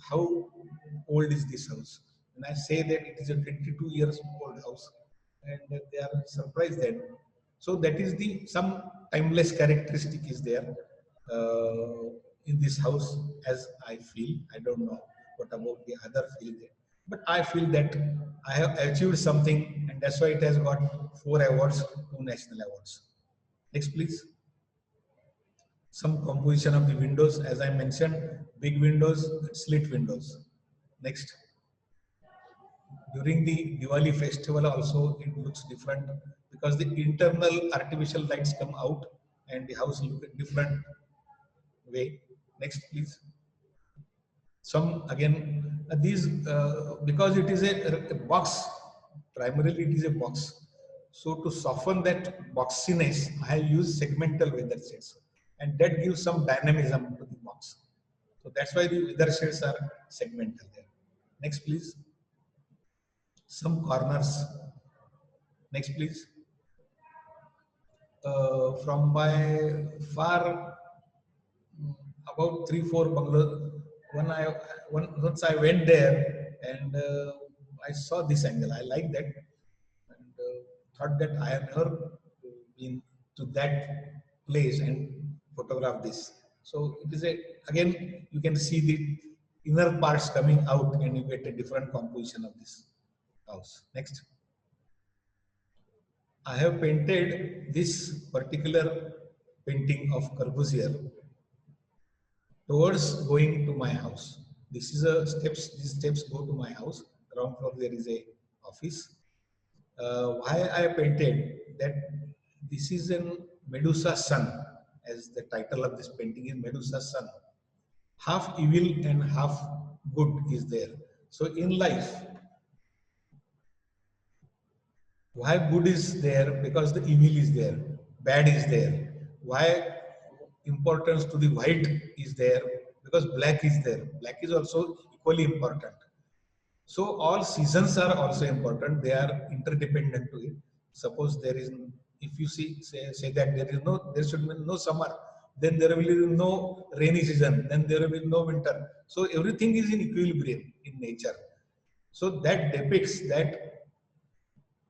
how old is this house? And I say that it is a 22 years old house, and they are surprised then. So that is the some timeless characteristic is there in this house, as I feel. I don't know what about the other feel there, but I feel that I have achieved something, and that's why it has got 4 awards, 2 national awards. Next, please. Some composition of the windows, as I mentioned, big windows, slit windows. Next. During the Diwali festival also it looks different because the internal artificial lights come out and the house look a different way. Next, please. Some again these because it is a box, primarily it is a box. So to soften that boxiness, I use segmental weather shades, and that gives some dynamism to the box. So that's why the weather shades are segmental there. Next, please. Some corners. Next, please. From my far about 3-4 bungalows. Once I went there and I saw this angle. I like that and thought that I have never been to that place and photograph this. So it is a again you can see the inner parts coming out and you get a different composition of this house. Next. I have painted this particular painting of Corbusier towards going to my house. This is a steps. These steps go to my house. Ground floor there is a office. Why I painted that? This is an Medusa sun, as the title of this painting is Medusa sun. Half evil and half good is there. So in life, why good is there? Because the evil is there, bad is there. Why importance to the white is there? Because black is there. Black is also equally important. So all seasons are also important. They are interdependent to it. Suppose there is, if you say that there should be no summer, then there will be no rainy season, then there will be no winter. So everything is in equilibrium in nature. So that depicts that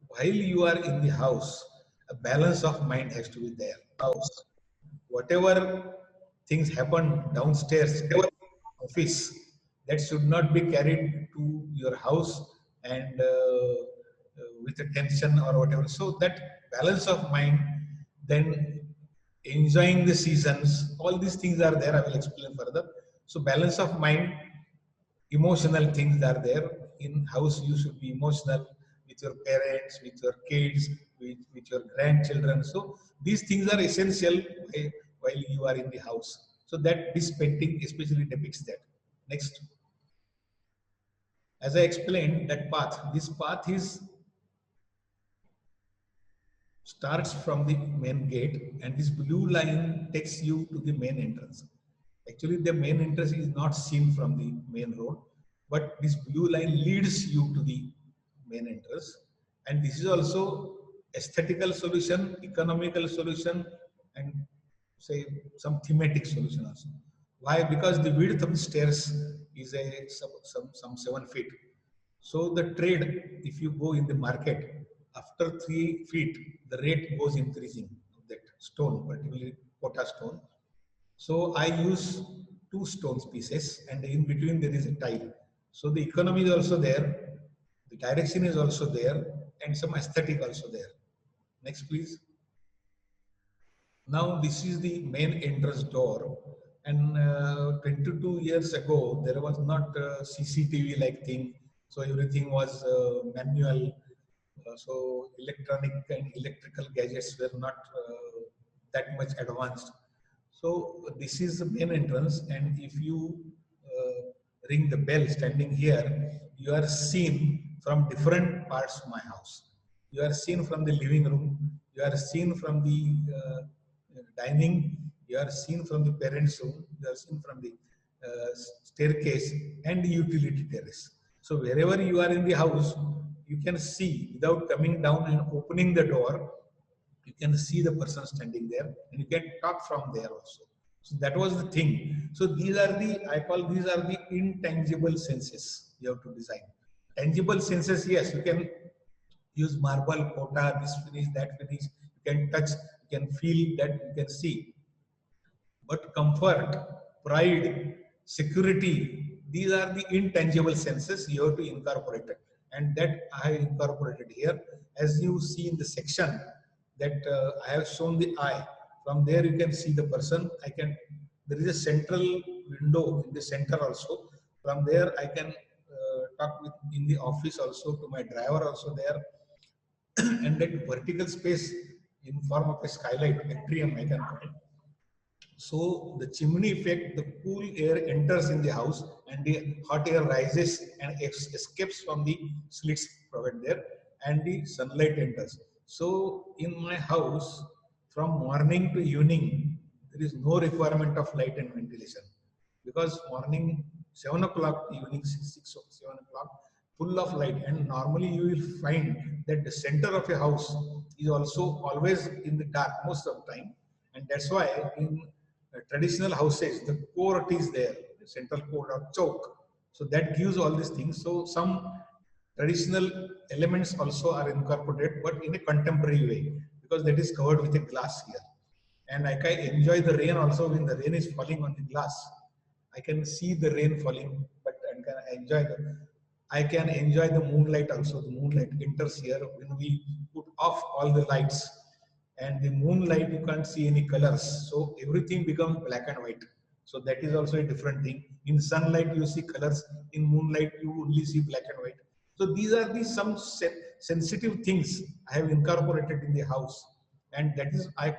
while you are in the house, a balance of mind has to be there. House, whatever things happen downstairs, office, that should not be carried to your house and with a tension or whatever. So that balance of mind, then enjoying the seasons, all these things are there. I will explain further. So balance of mind, emotional things are there. In house, you should be emotional with your parents, with your kids, with your grandchildren. So these things are essential while you are in the house. So that this painting especially depicts that. Next. As I explained, that path, this path is starts from the main gate and this blue line takes you to the main entrance. Actually, the main entrance is not seen from the main road, but this blue line leads you to the main entrance. And this is also aesthetical solution, economical solution, and say some thematic solution also. Why? Because the width of the stairs is some 7 feet. So the trade, if you go in the market, after 3 feet, the rate goes increasing of that stone, particularly pota stone. So I use 2 stones pieces and in between there is a tile. So the economy is also there, the direction is also there, and some aesthetic also there. Next, please. Now this is the main entrance door, and 22 years ago there was not CCTV like thing, so everything was manual. So electronic and electrical gadgets were not that much advanced. So this is the main entrance, and if you ring the bell standing here, you are seen from different parts of my house. You are seen from the living room, you are seen from the dining, you are seen from the parents' room, you are seen from the staircase and the utility terrace. So wherever you are in the house, you can see without coming down and opening the door, you can see the person standing there and you can talk from there also. So that was the thing. So these are the, I call these are the intangible senses you have to design. Tangible senses, yes, you can use marble, pota, this finish, that finish, you can touch, you can feel that, you can see. But comfort, pride, security, these are the intangible senses you have to incorporate it. And that I have incorporated here. As you see in the section that I have shown the eye. From there you can see the person. There is a central window in the center also. From there I can talk with in the office also to my driver also there. And that vertical space in form of a skylight, atrium I can call. So the chimney effect, the cool air enters in the house and the hot air rises and escapes from the slits provided there, and the sunlight enters. So in my house, from morning to evening, there is no requirement of light and ventilation, because morning 7 o'clock, evening 6 or 7 o'clock, full of light. And normally you will find that the center of a house is also always in the dark most of the time. And that's why in traditional houses, the court is there, the central court or choke. So that gives all these things. So some traditional elements also are incorporated, but in a contemporary way, because that is covered with a glass here. And I can enjoy the rain also when the rain is falling on the glass. I can see the rain falling, but I can enjoy the moonlight also. The moonlight enters here when we put off all the lights, and the moonlight you can't see any colors, so everything becomes black and white. So that is also a different thing. In sunlight you see colors, in moonlight you only see black and white. So these are the some sensitive things I have incorporated in the house, and that is I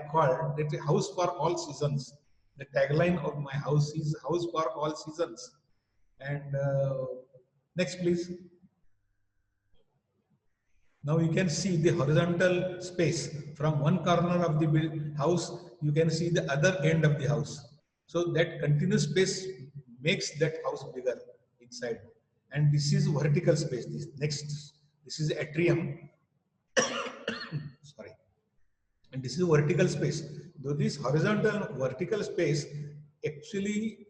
call that a house for all seasons. The tagline of my house is house for all seasons. And next please. Now you can see the horizontal space from one corner of the house, you can see the other end of the house. So that continuous space makes that house bigger inside. And this is vertical space. This is atrium. Sorry. And this is vertical space. Though this horizontal vertical space actually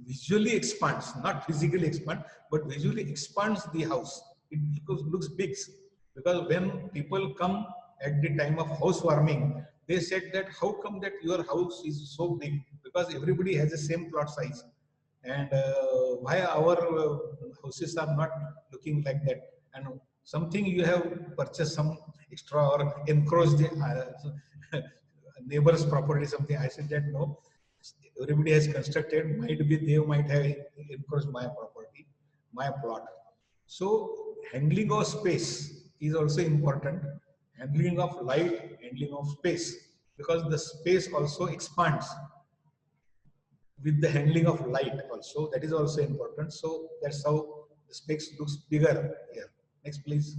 visually expands, not physically expand, but visually expands the house. It looks big, because when people come at the time of housewarming, they said that how come that your house is so big, because everybody has the same plot size, and why our houses are not looking like that, and something you have purchased some extra or encroached the neighbor's property, something. I said that no, everybody has constructed, might be they might have encroached my property, my plot. So handling of space is also important. Handling of light, handling of space, because the space also expands with the handling of light also. That is also important. So that's how the space looks bigger here. Next, please.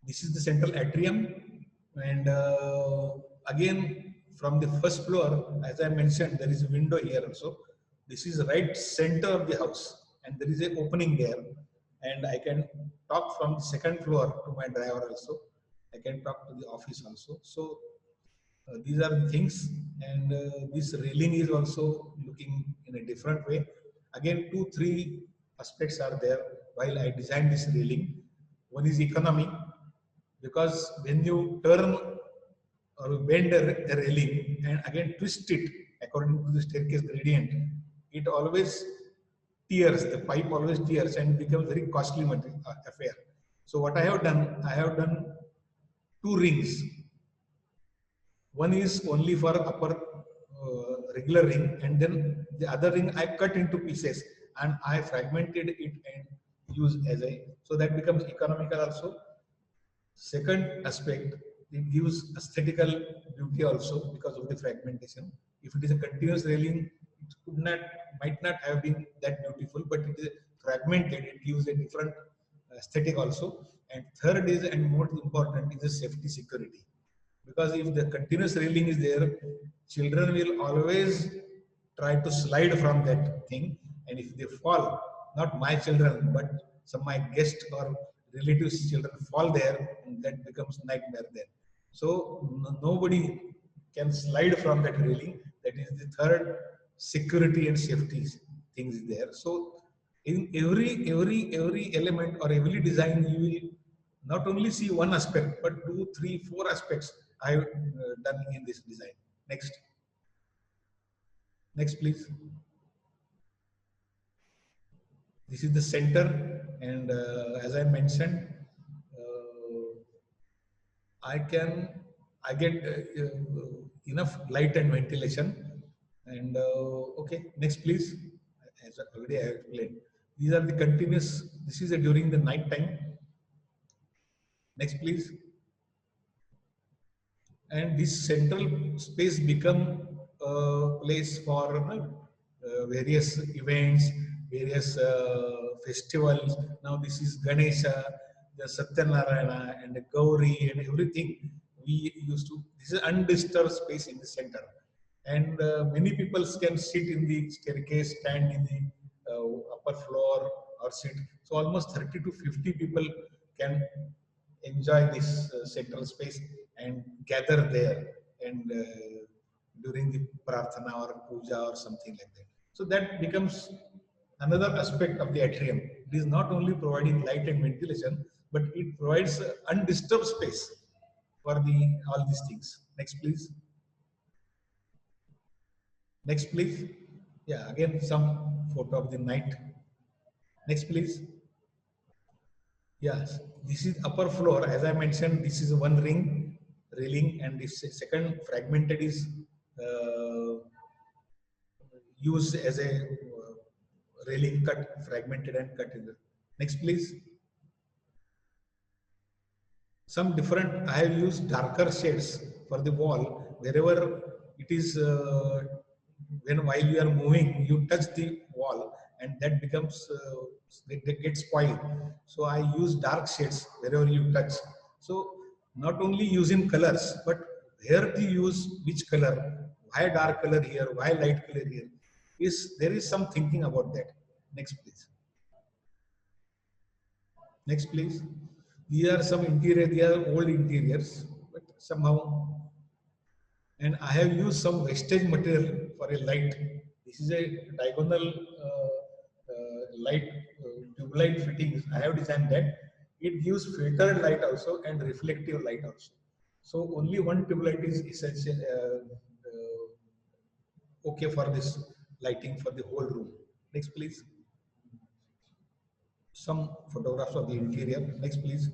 This is the central atrium, and again from the first floor, as I mentioned, there is a window here also. This is right center of the house, and there is an opening there, and I can talk from the second floor to my driver also. I can talk to the office also. So these are the things, and this railing is also looking in a different way. Again, 2-3 aspects are there while I designed this railing. One is economy, because when you turn or bend a railing and again twist it according to the staircase gradient, it always tears, the pipe always tears and becomes very costly affair. So what I have done 2 rings. One is only for upper regular ring, and then the other ring I cut into pieces and I fragmented it and use as a, so that becomes economical also. Second aspect, it gives aesthetical beauty also because of the fragmentation. If it is a continuous railing, it might not have been that beautiful, but it is fragmented, it gives a different aesthetic also. And third is, and more important, is the safety security. Because if the continuous railing is there, children will always try to slide from that thing, and if they fall, not my children, but some my guests or relatives' children fall there, and that becomes nightmare there. So nobody can slide from that railing. That is the third security and safety things there. So in every element or every design, you will not only see one aspect, but 2, 3, 4 aspects I have done in this design. Next. Next, please. This is the center, and as I mentioned, I get enough light and ventilation. And okay, next please. As already I have explained, these are the continuous. This is during the night time. Next please. And this central space become a place for various events, various festivals. Now this is Ganesha, the Satyanarayana and the Gauri and everything. We used to, this is undisturbed space in the center. And many people can sit in the staircase, stand in the upper floor or sit. So almost 30 to 50 people can enjoy this central space and gather there and during the prarthana or puja or something like that. So that becomes another aspect of the atrium. It is not only providing light and ventilation, but it provides undisturbed space for the all these things. Next, please. Next, please. Yeah, again some photo of the night. Next, please. Yes, this is upper floor. As I mentioned, this is one ring railing, and this second fragmented is uh, used as a railing cut, fragmented and cut in the. Next, please. Some different. I have used darker shades for the wall wherever it is. When while you are moving, you touch the wall, and that becomes they get spoiled. So I use dark shades wherever you touch. So not only using colors, but where to use which color, why dark color here, why light color here, is there is some thinking about that. Next, please. Next, please. These are some interior. These are old interiors, but somehow. And I have used some wastage material for a light. This is a diagonal light tube light fittings. I have designed that. It gives filtered light also and reflective light also. So only one tube light is essential, okay for this lighting for the whole room. Next, please. Some photographs of the interior. Next, please.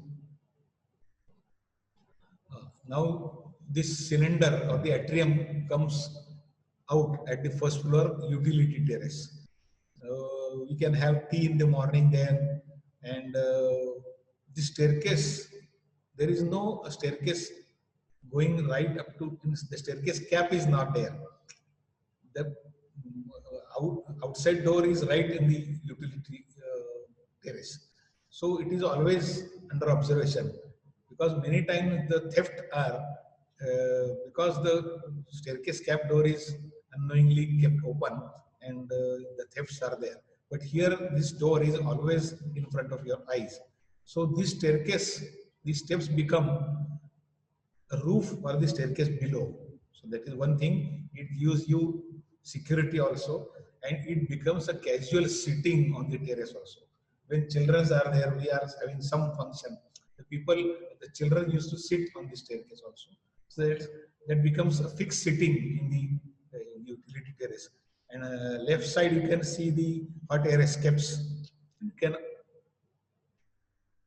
Now this cylinder or the atrium comes out at the first floor utility terrace. We can have tea in the morning there, and the staircase, there is no staircase going right up to the staircase cap is not there. The outside door is right in the utility terrace. So it is always under observation, because many times the theft are because the staircase cap door is unknowingly kept open, and the thefts are there. But here this door is always in front of your eyes. So this staircase, these steps become a roof or the staircase below. So that is one thing. It gives you security also, and it becomes a casual sitting on the terrace also. When children are there, we are having some function. The children used to sit on the staircase also. So that becomes a fixed sitting in the utility terrace. And left side you can see the hot air escapes. You can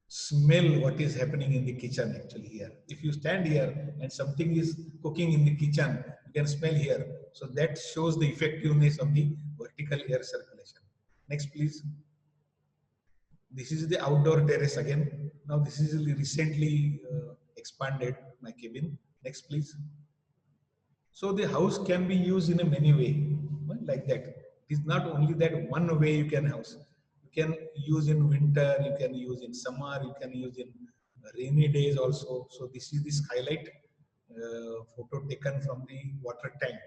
smell what is happening in the kitchen actually here. If you stand here and something is cooking in the kitchen, you can smell here. So that shows the effectiveness of the vertical air circulation. Next, please. This is the outdoor terrace again. Now this is recently expanded, my cabin. Next, please. So the house can be used in a many way, like that. It is not only that one way you can house. You can use in winter, you can use in summer, you can use in rainy days also. So this is the skylight photo taken from the water tank,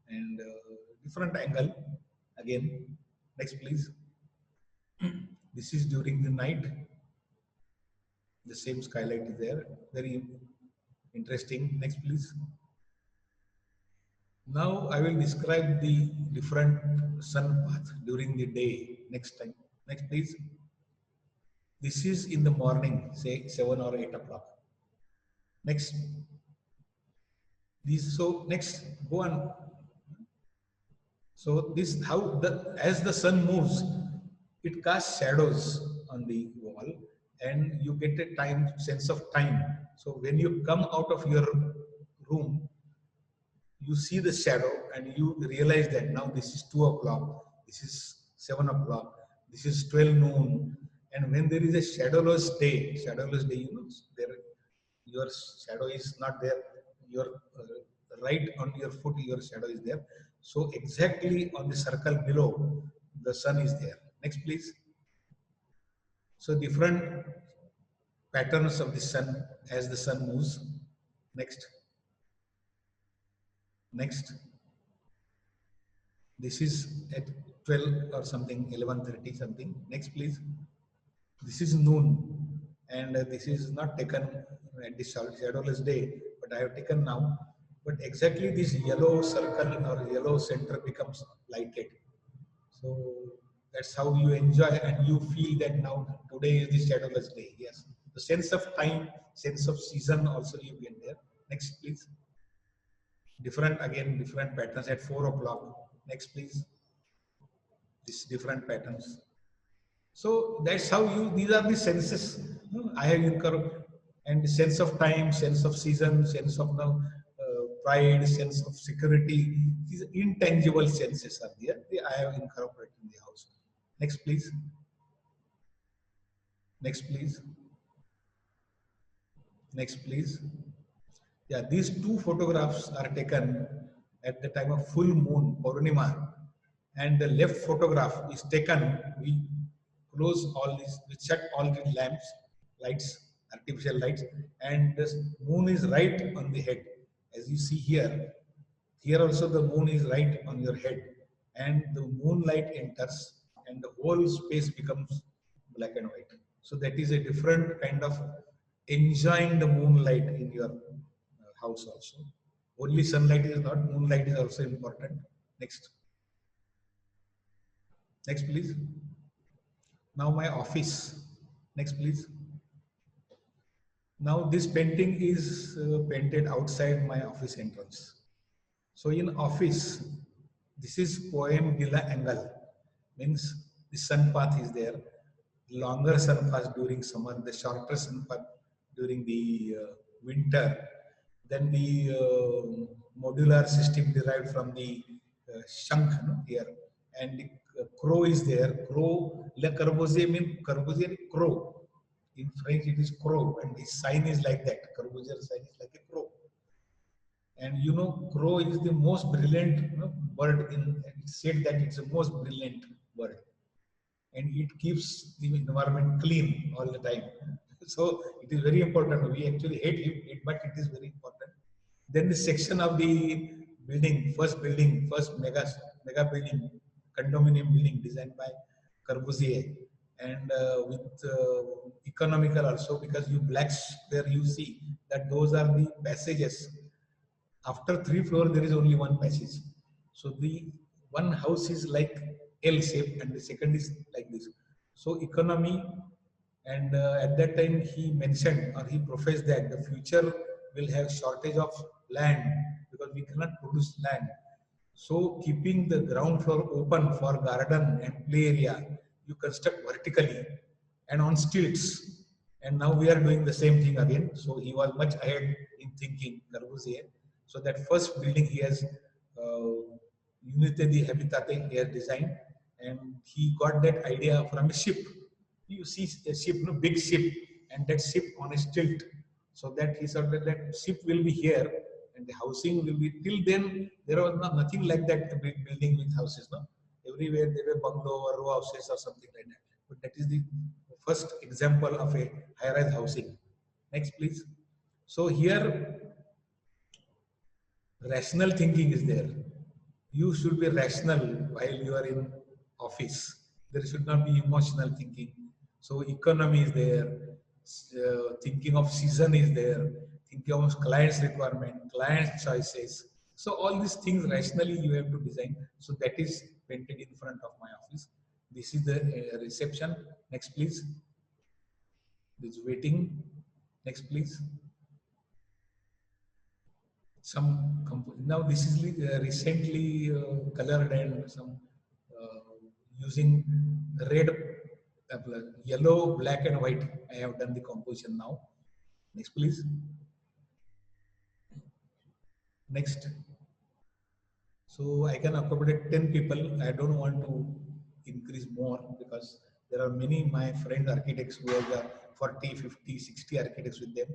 and different angle again. Next, please. This is during the night. The same skylight is there. Very interesting. Next, please. Now I will describe the different sun path during the day. Next time. Next, please. This is in the morning, say 7 or 8 o'clock. Next. So next, go on. So this how as the sun moves, it casts shadows on the wall, and you get a time sense of time. So when you come out of your room, you see the shadow and you realize that now this is 2 o'clock, this is 7 o'clock, this is 12 noon. And when there is a shadowless day, you know, there your shadow is not there, your right on your foot, your shadow is there. So exactly on the circle below, the sun is there. Next, please. So different patterns of the sun as the sun moves. Next. Next. This is at 12 or something, 11:30 something. Next, please. This is noon, and this is not taken at the shadowless day, but I have taken now. But exactly this yellow circle or yellow center becomes lighted. So that's how you enjoy and you feel that now today is the shadowless day. Yes, the sense of time, sense of season also you get there. Next, please. Different patterns at 4 o'clock. Next, please. These different patterns. So that's how these are the senses I have incurred, and the sense of time, sense of season, sense of now pride, sense of security. These intangible senses are there. I have incorporated in the house. Next, please. Next, please. Next, please. Yeah, these two photographs are taken at the time of full moon, Purnima, and the left photograph is taken. We close all these, we shut all the lamps, lights, artificial lights, and the moon is right on the head. As you see here, here also the moon is right on your head, and the moonlight enters, and the whole space becomes black and white. So that is a different kind of enjoying the moonlight in your house also. Only sunlight is not, moonlight is also important. Next. Next, please. Now my office. Next, please. Now this painting is painted outside my office entrance. So in office, this is poem de la angle, means the sun path is there, longer sun path during summer, the shorter sun path during the winter. Then the modular system derived from the shank here, and the crow is there. Crow, Le Corbusier means Corbusier crow. In French, it is crow, and the sign is like that. Corbusier sign is like a crow. And you know, crow is the most brilliant bird. It's said that it's the most brilliant bird, and it keeps the environment clean all the time. So it is very important. We actually hate it, but it is very important. Then the section of the building, first mega building, condominium building designed by Corbusier, and with economical also, because you blacks where you see that those are the passages. After 3 floors, there is only one passage. So the one house is like L shape, and the second is like this. So economy, and at that time he mentioned or he professed that the future will have shortage of land because we cannot produce land. So keeping the ground floor open for garden and play area, you construct vertically and on stilts. And now we are doing the same thing again. So he was much ahead in thinking, Corbusier. So that first building he has Unité de Habitate he has designed, and he got that idea from a ship. You see a ship, big ship, and that ship on a stilt. So that he said that ship will be here, and the housing will be. Till then, there was nothing like that. A big building with houses, no. Everywhere there were bungalow or row houses or something like that. But that is the first example of a high-rise housing. Next, please. So here, rational thinking is there. You should be rational while you are in office. There should not be emotional thinking. So economy is there, thinking of season is there, thinking of client's requirement, client's choices. So all these things rationally you have to design. So that is painted in front of my office. This is the reception. Next, please. This waiting. Next, please. Now this is recently colored and some using red yellow, black and white. I have done the composition now. Next, please. Next. So I can accommodate 10 people. I don't want to increase more because there are many my friend architects who have 40, 50, 60 architects with them.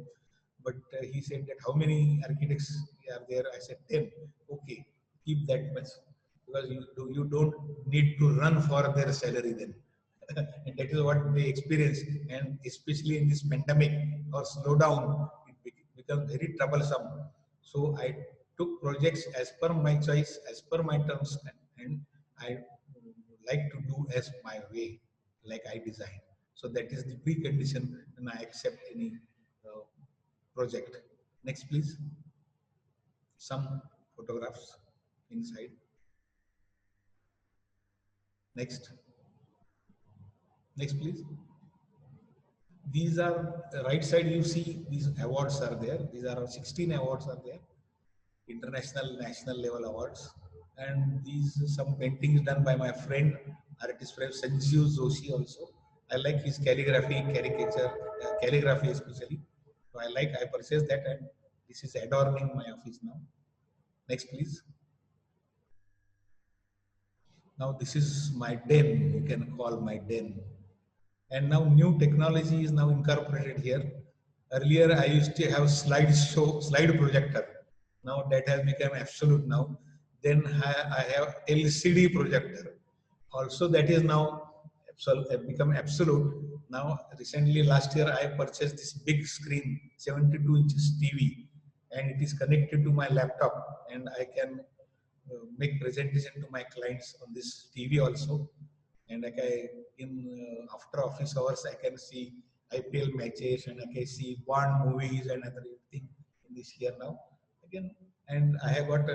But he said that how many architects are there? I said 10. Okay, keep that much because you don't need to run for their salary then. And that is what they experience. And especially in this pandemic or slowdown, it becomes very troublesome. So I took projects as per my choice, as per my terms, and I like to do as my way, like I design. So that is the precondition when I accept any uh, project. Next, please. Some photographs inside. Next. Next, please. These are right side. You see these awards are there. These are 16 awards are there. International, national level awards. And these some paintings done by my friend, artist friend Sanjeev Joshi also. I like his calligraphy, caricature, calligraphy especially. So I purchased that and this is adorning my office now. Next, please. Now this is my den, you can call my den. And now new technology is now incorporated here. Earlier I used to have slide projector. Now that has become absolute now. Then I have LCD projector. Also that is now become absolute. Now recently last year I purchased this big screen, 72 inches TV, and it is connected to my laptop and I can make presentation to my clients on this TV also. And like in after office hours, I can see IPL matches and I can see Bond movies and other thing in this year now. Again, and I have got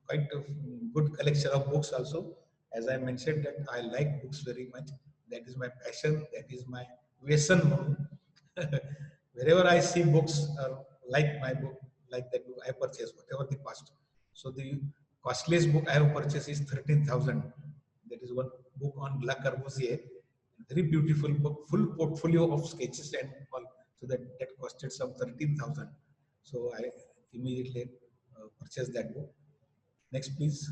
quite a good collection of books also. As I mentioned that I like books very much. That is my passion. That is my Vesan. Wherever I see books like my book, like that book, I purchase whatever the cost. So the costliest book I have purchased is 13,000. That is one book on Le Corbusier. Very beautiful book, full portfolio of sketches and all. So that costed some 13,000. So I immediately purchased that book. Next, please.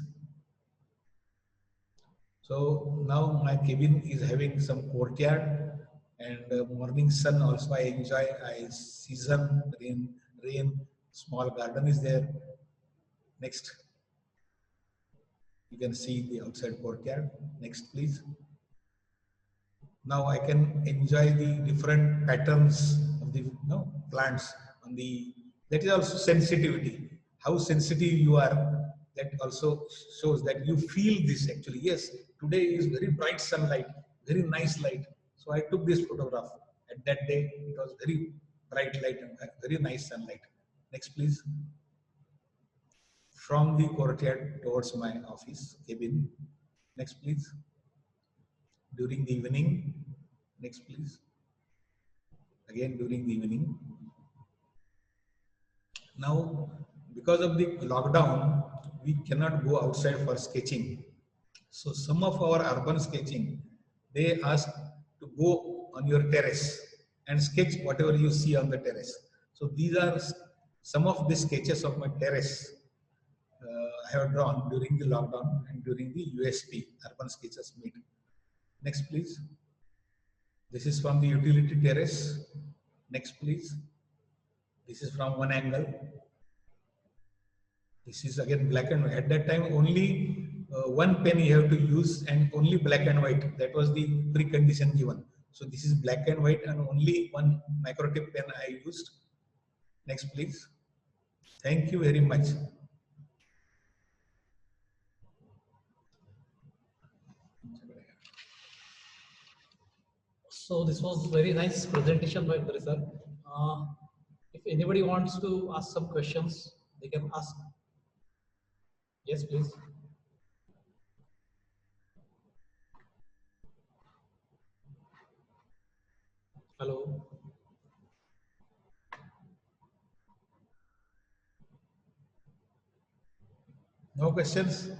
So now my cabin is having some courtyard and morning sun also I enjoy. I season rain, small garden is there. Next, you can see the outside courtyard. Next, please. Now I can enjoy the different patterns of the plants on the. That is also sensitivity. How sensitive you are. That also shows that you feel this actually. Yes, today is very bright sunlight, very nice light. So I took this photograph. At that day, it was very bright light and very nice sunlight. Next, please. From the courtyard towards my office cabin. Next, please. During the evening. Next, please. Again, during the evening. Now, because of the lockdown, we cannot go outside for sketching. So some of our urban sketching, they ask to go on your terrace and sketch whatever you see on the terrace. So these are some of the sketches of my terrace I have drawn during the lockdown and during the USP, Urban Sketches Meet. Next, please. This is from the utility terrace. Next, please. This is from one angle. This is again black and white. At that time, only one pen you have to use and only black and white. That was the precondition given. So this is black and white and only one microtip pen I used. Next, please. Thank you very much. So this was very nice presentation by Gadre sir. If anybody wants to ask some questions, they can ask. Yes, please. Hello. No questions?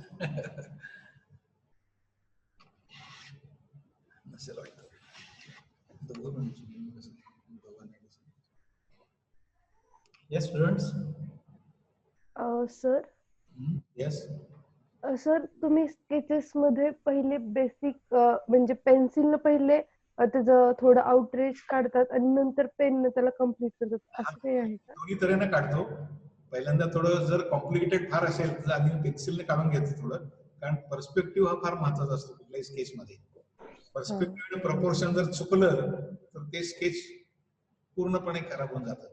Yes, students. Sir Yes. Sir तुम्ही sketches मध्ये पहिले basic म्हणजे पेन्सिलनं पहिले त्याचं थोडं outreach काढतात आणि नंतर पेननं त्याला कम्प्लीट करतात असं काही आहे का? दोन्ही तऱ्हेनं काढतो. पहिल्यांदा थोडं जर कॉम्प्लिकेटेड फार असेल तर आधी पेन्सिलने काढून घ्यायचं थोडं, कारण पर्स्पेक्टिव्ह हा फार महत्वाचा असतो कुठल्याही स्केच मध्ये. पर्स्पेक्टिव्ह आणि प्रपोर्शन जर चुकलं तर ते स्केच पूर्णपणे खराब होऊन जातं.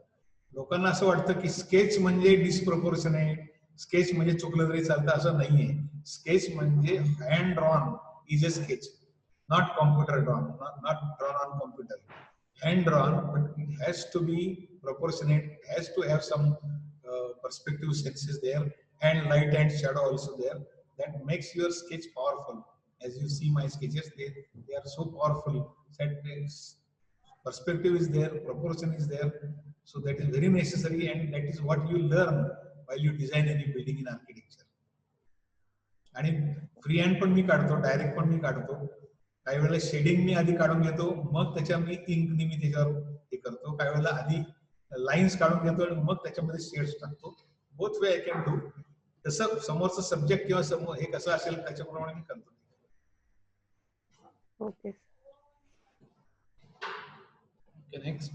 लोकांना असं वाटतं की स्केच म्हणजे डिस्प्रपोर्शन आहे, स्केच म्हणजे चुकलं तरी चालतं, असं नाहीये. स्केच म्हणजे hand drawn is a sketch, not computer drawn, not drawn on computer. Hand drawn, but it has to be proportionate, it has to have some perspective senses there, and light and shadow also there. That makes your sketch powerful. As you see my sketches, they are so powerful. That perspective is there, proportion is there. So that is very necessary, and that is what you learn while you design any building in architecture. आणि free hand पण मी काढतो, direct पण मी काढतो. काही वेळेला shading मी आधी काढून घेतो, मग त्याच्या मी इंकनी मी त्याच्यावर हे करतो. काही वेळेला आधी लाईन्स काढून घेतो आणि मग त्याच्यामध्ये शेड्स टाकतो. Both way I can do. तसं समोरचं सब्जेक्ट किंवा समोर हे कसं असेल त्याच्याप्रमाणे मी करतो. Okay next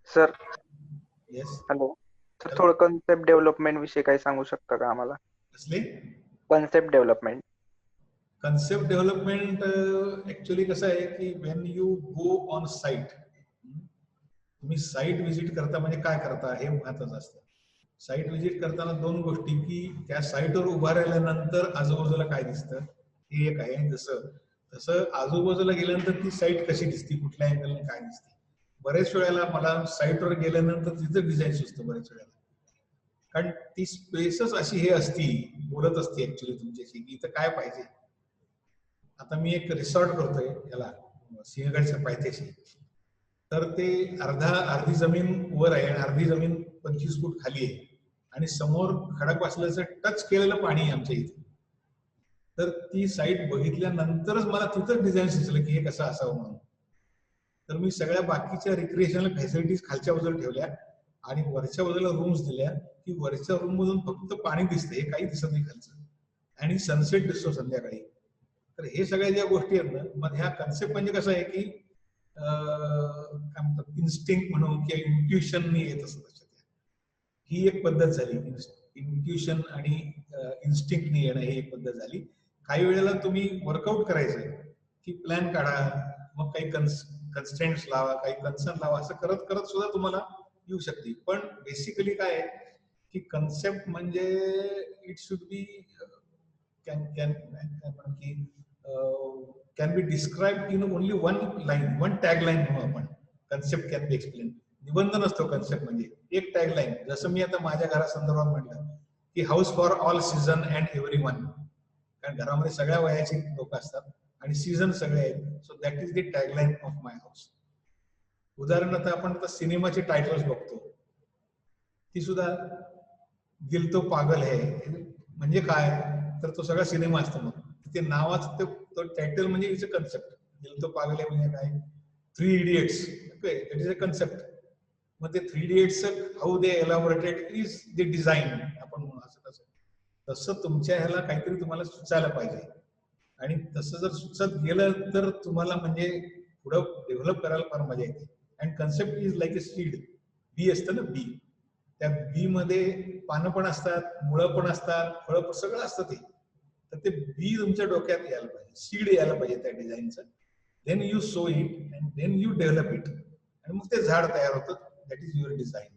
sir. Yes. Hello sir, थोडं कन्सेप्ट डेव्हलपमेंट विषयी काही सांगू शकता का आम्हाला? कसले concept development? Concept development actually कसं आहे की when you go on site, तुम्ही साईट व्हिजिट करता म्हणजे काय करता हे महत्वाचं असतं. साईट व्हिजिट करताना दोन गोष्टी, की त्या साईटवर उभा राहिल्यानंतर आजूबाजूला काय दिसतं हे एक आहे. तसं आजूबाजूला गेल्यानंतर ती साईट कशी दिसते, कुठल्या अँगलने काय दिसते. बरेच वेळेला मला साईटवर गेल्यानंतर तिचं डिझाईन सुचतं बरेच वेळेला, कारण ती स्पेसच अशी हे असती, बोलत असते ऍक्च्युली तुमच्याशी की इथं काय पाहिजे. आता मी एक रिसॉर्ट करतोय याला सिंहगडच्या पायथ्याशी, तर ते अर्धी जमीन वर आहे आणि अर्धी जमीन 25 फूट खाली आहे आणि समोर खडकवासल्याचं टच केलेलं पाणी आहे आमच्या इथे. तर ती साईट बघितल्यानंतरच मला तिथं डिझाईन सुचलं की हे कसं असावं म्हणून. तर मी सगळ्या बाकीच्या रिक्रिएशनल फॅसिलिटीज खालच्या बाजूला ठेवल्या आणि वरच्या बाजूला रूम्स दिल्या, की वरच्या रूम मधून फक्त पाणी दिसतं, हे काही दिसत नाही खालचं, आणि सनसेट दिसतो संध्याकाळी. तर हे सगळ्या ज्या गोष्टी आहेत ना, मग ह्या कन्सेप्ट म्हणजे कसं आहे की काय म्हणतात इन्स्टिंक्ट म्हणून किंवा इंट्युशननी येत असं त्याच्यात. ही एक पद्धत झाली. इंट्युशन आणि इन्स्टिंक्टनी येणं ही एक पद्धत झाली. काही वेळेला तुम्ही वर्कआउट करायचंय की प्लॅन काढा, मग काही कन्स्ट्रेंट्स लावा, काही कन्सर्न लावा, असं करत करत सुद्धा तुम्हाला येऊ शकते. पण बेसिकली काय आहे की कन्सेप्ट म्हणजे it should be can be described in only one line, one tagline म्हणू आपण. Concept can be explain. निबंध नसतो कन्सेप्ट म्हणजे, एक टॅगलाईन. जसं मी आता माझ्या घरासंदर्भात म्हटलं की house for all season and everyone, कारण घरामध्ये सगळ्या वयाची लोक असतात आणि सीझन सगळे आहेत. So that is the tagline of my house. उदाहरणार्थ आपण आता सिनेमाचे टायटल्स बघतो, ती सुद्धा दिल तो पागल है म्हणजे काय, तर तो सगळा सिनेमा असतो. मग ते नावाचं तो टायटल म्हणजे इट्स अ कन्सेप्ट. दिल तो पागल है म्हणजे काय, 3 Idiots, okay, it is a concept. मग ते 3 Idiots how they elaborated is the design आपण म्हणू. असं तसं तुमच्या ह्याला काहीतरी तुम्हाला सुचायला पाहिजे, आणि तसं जर सुचत गेलं तर तुम्हाला म्हणजे पुढं डेव्हलप करायला फार मजा येते. And concept is like a seed. बी असतं ना, बी. त्या बी मध्ये पानं पण असतात, मुळं पण असतात, फळं पण, सगळं असतं ते. तर ते बी तुमच्या डोक्यात यायला पाहिजे, सीड यायला पाहिजे त्या डिझाईनचं. Then you sow it and then you develop it, आणि मग ते झाड तयार होतं. That is your design.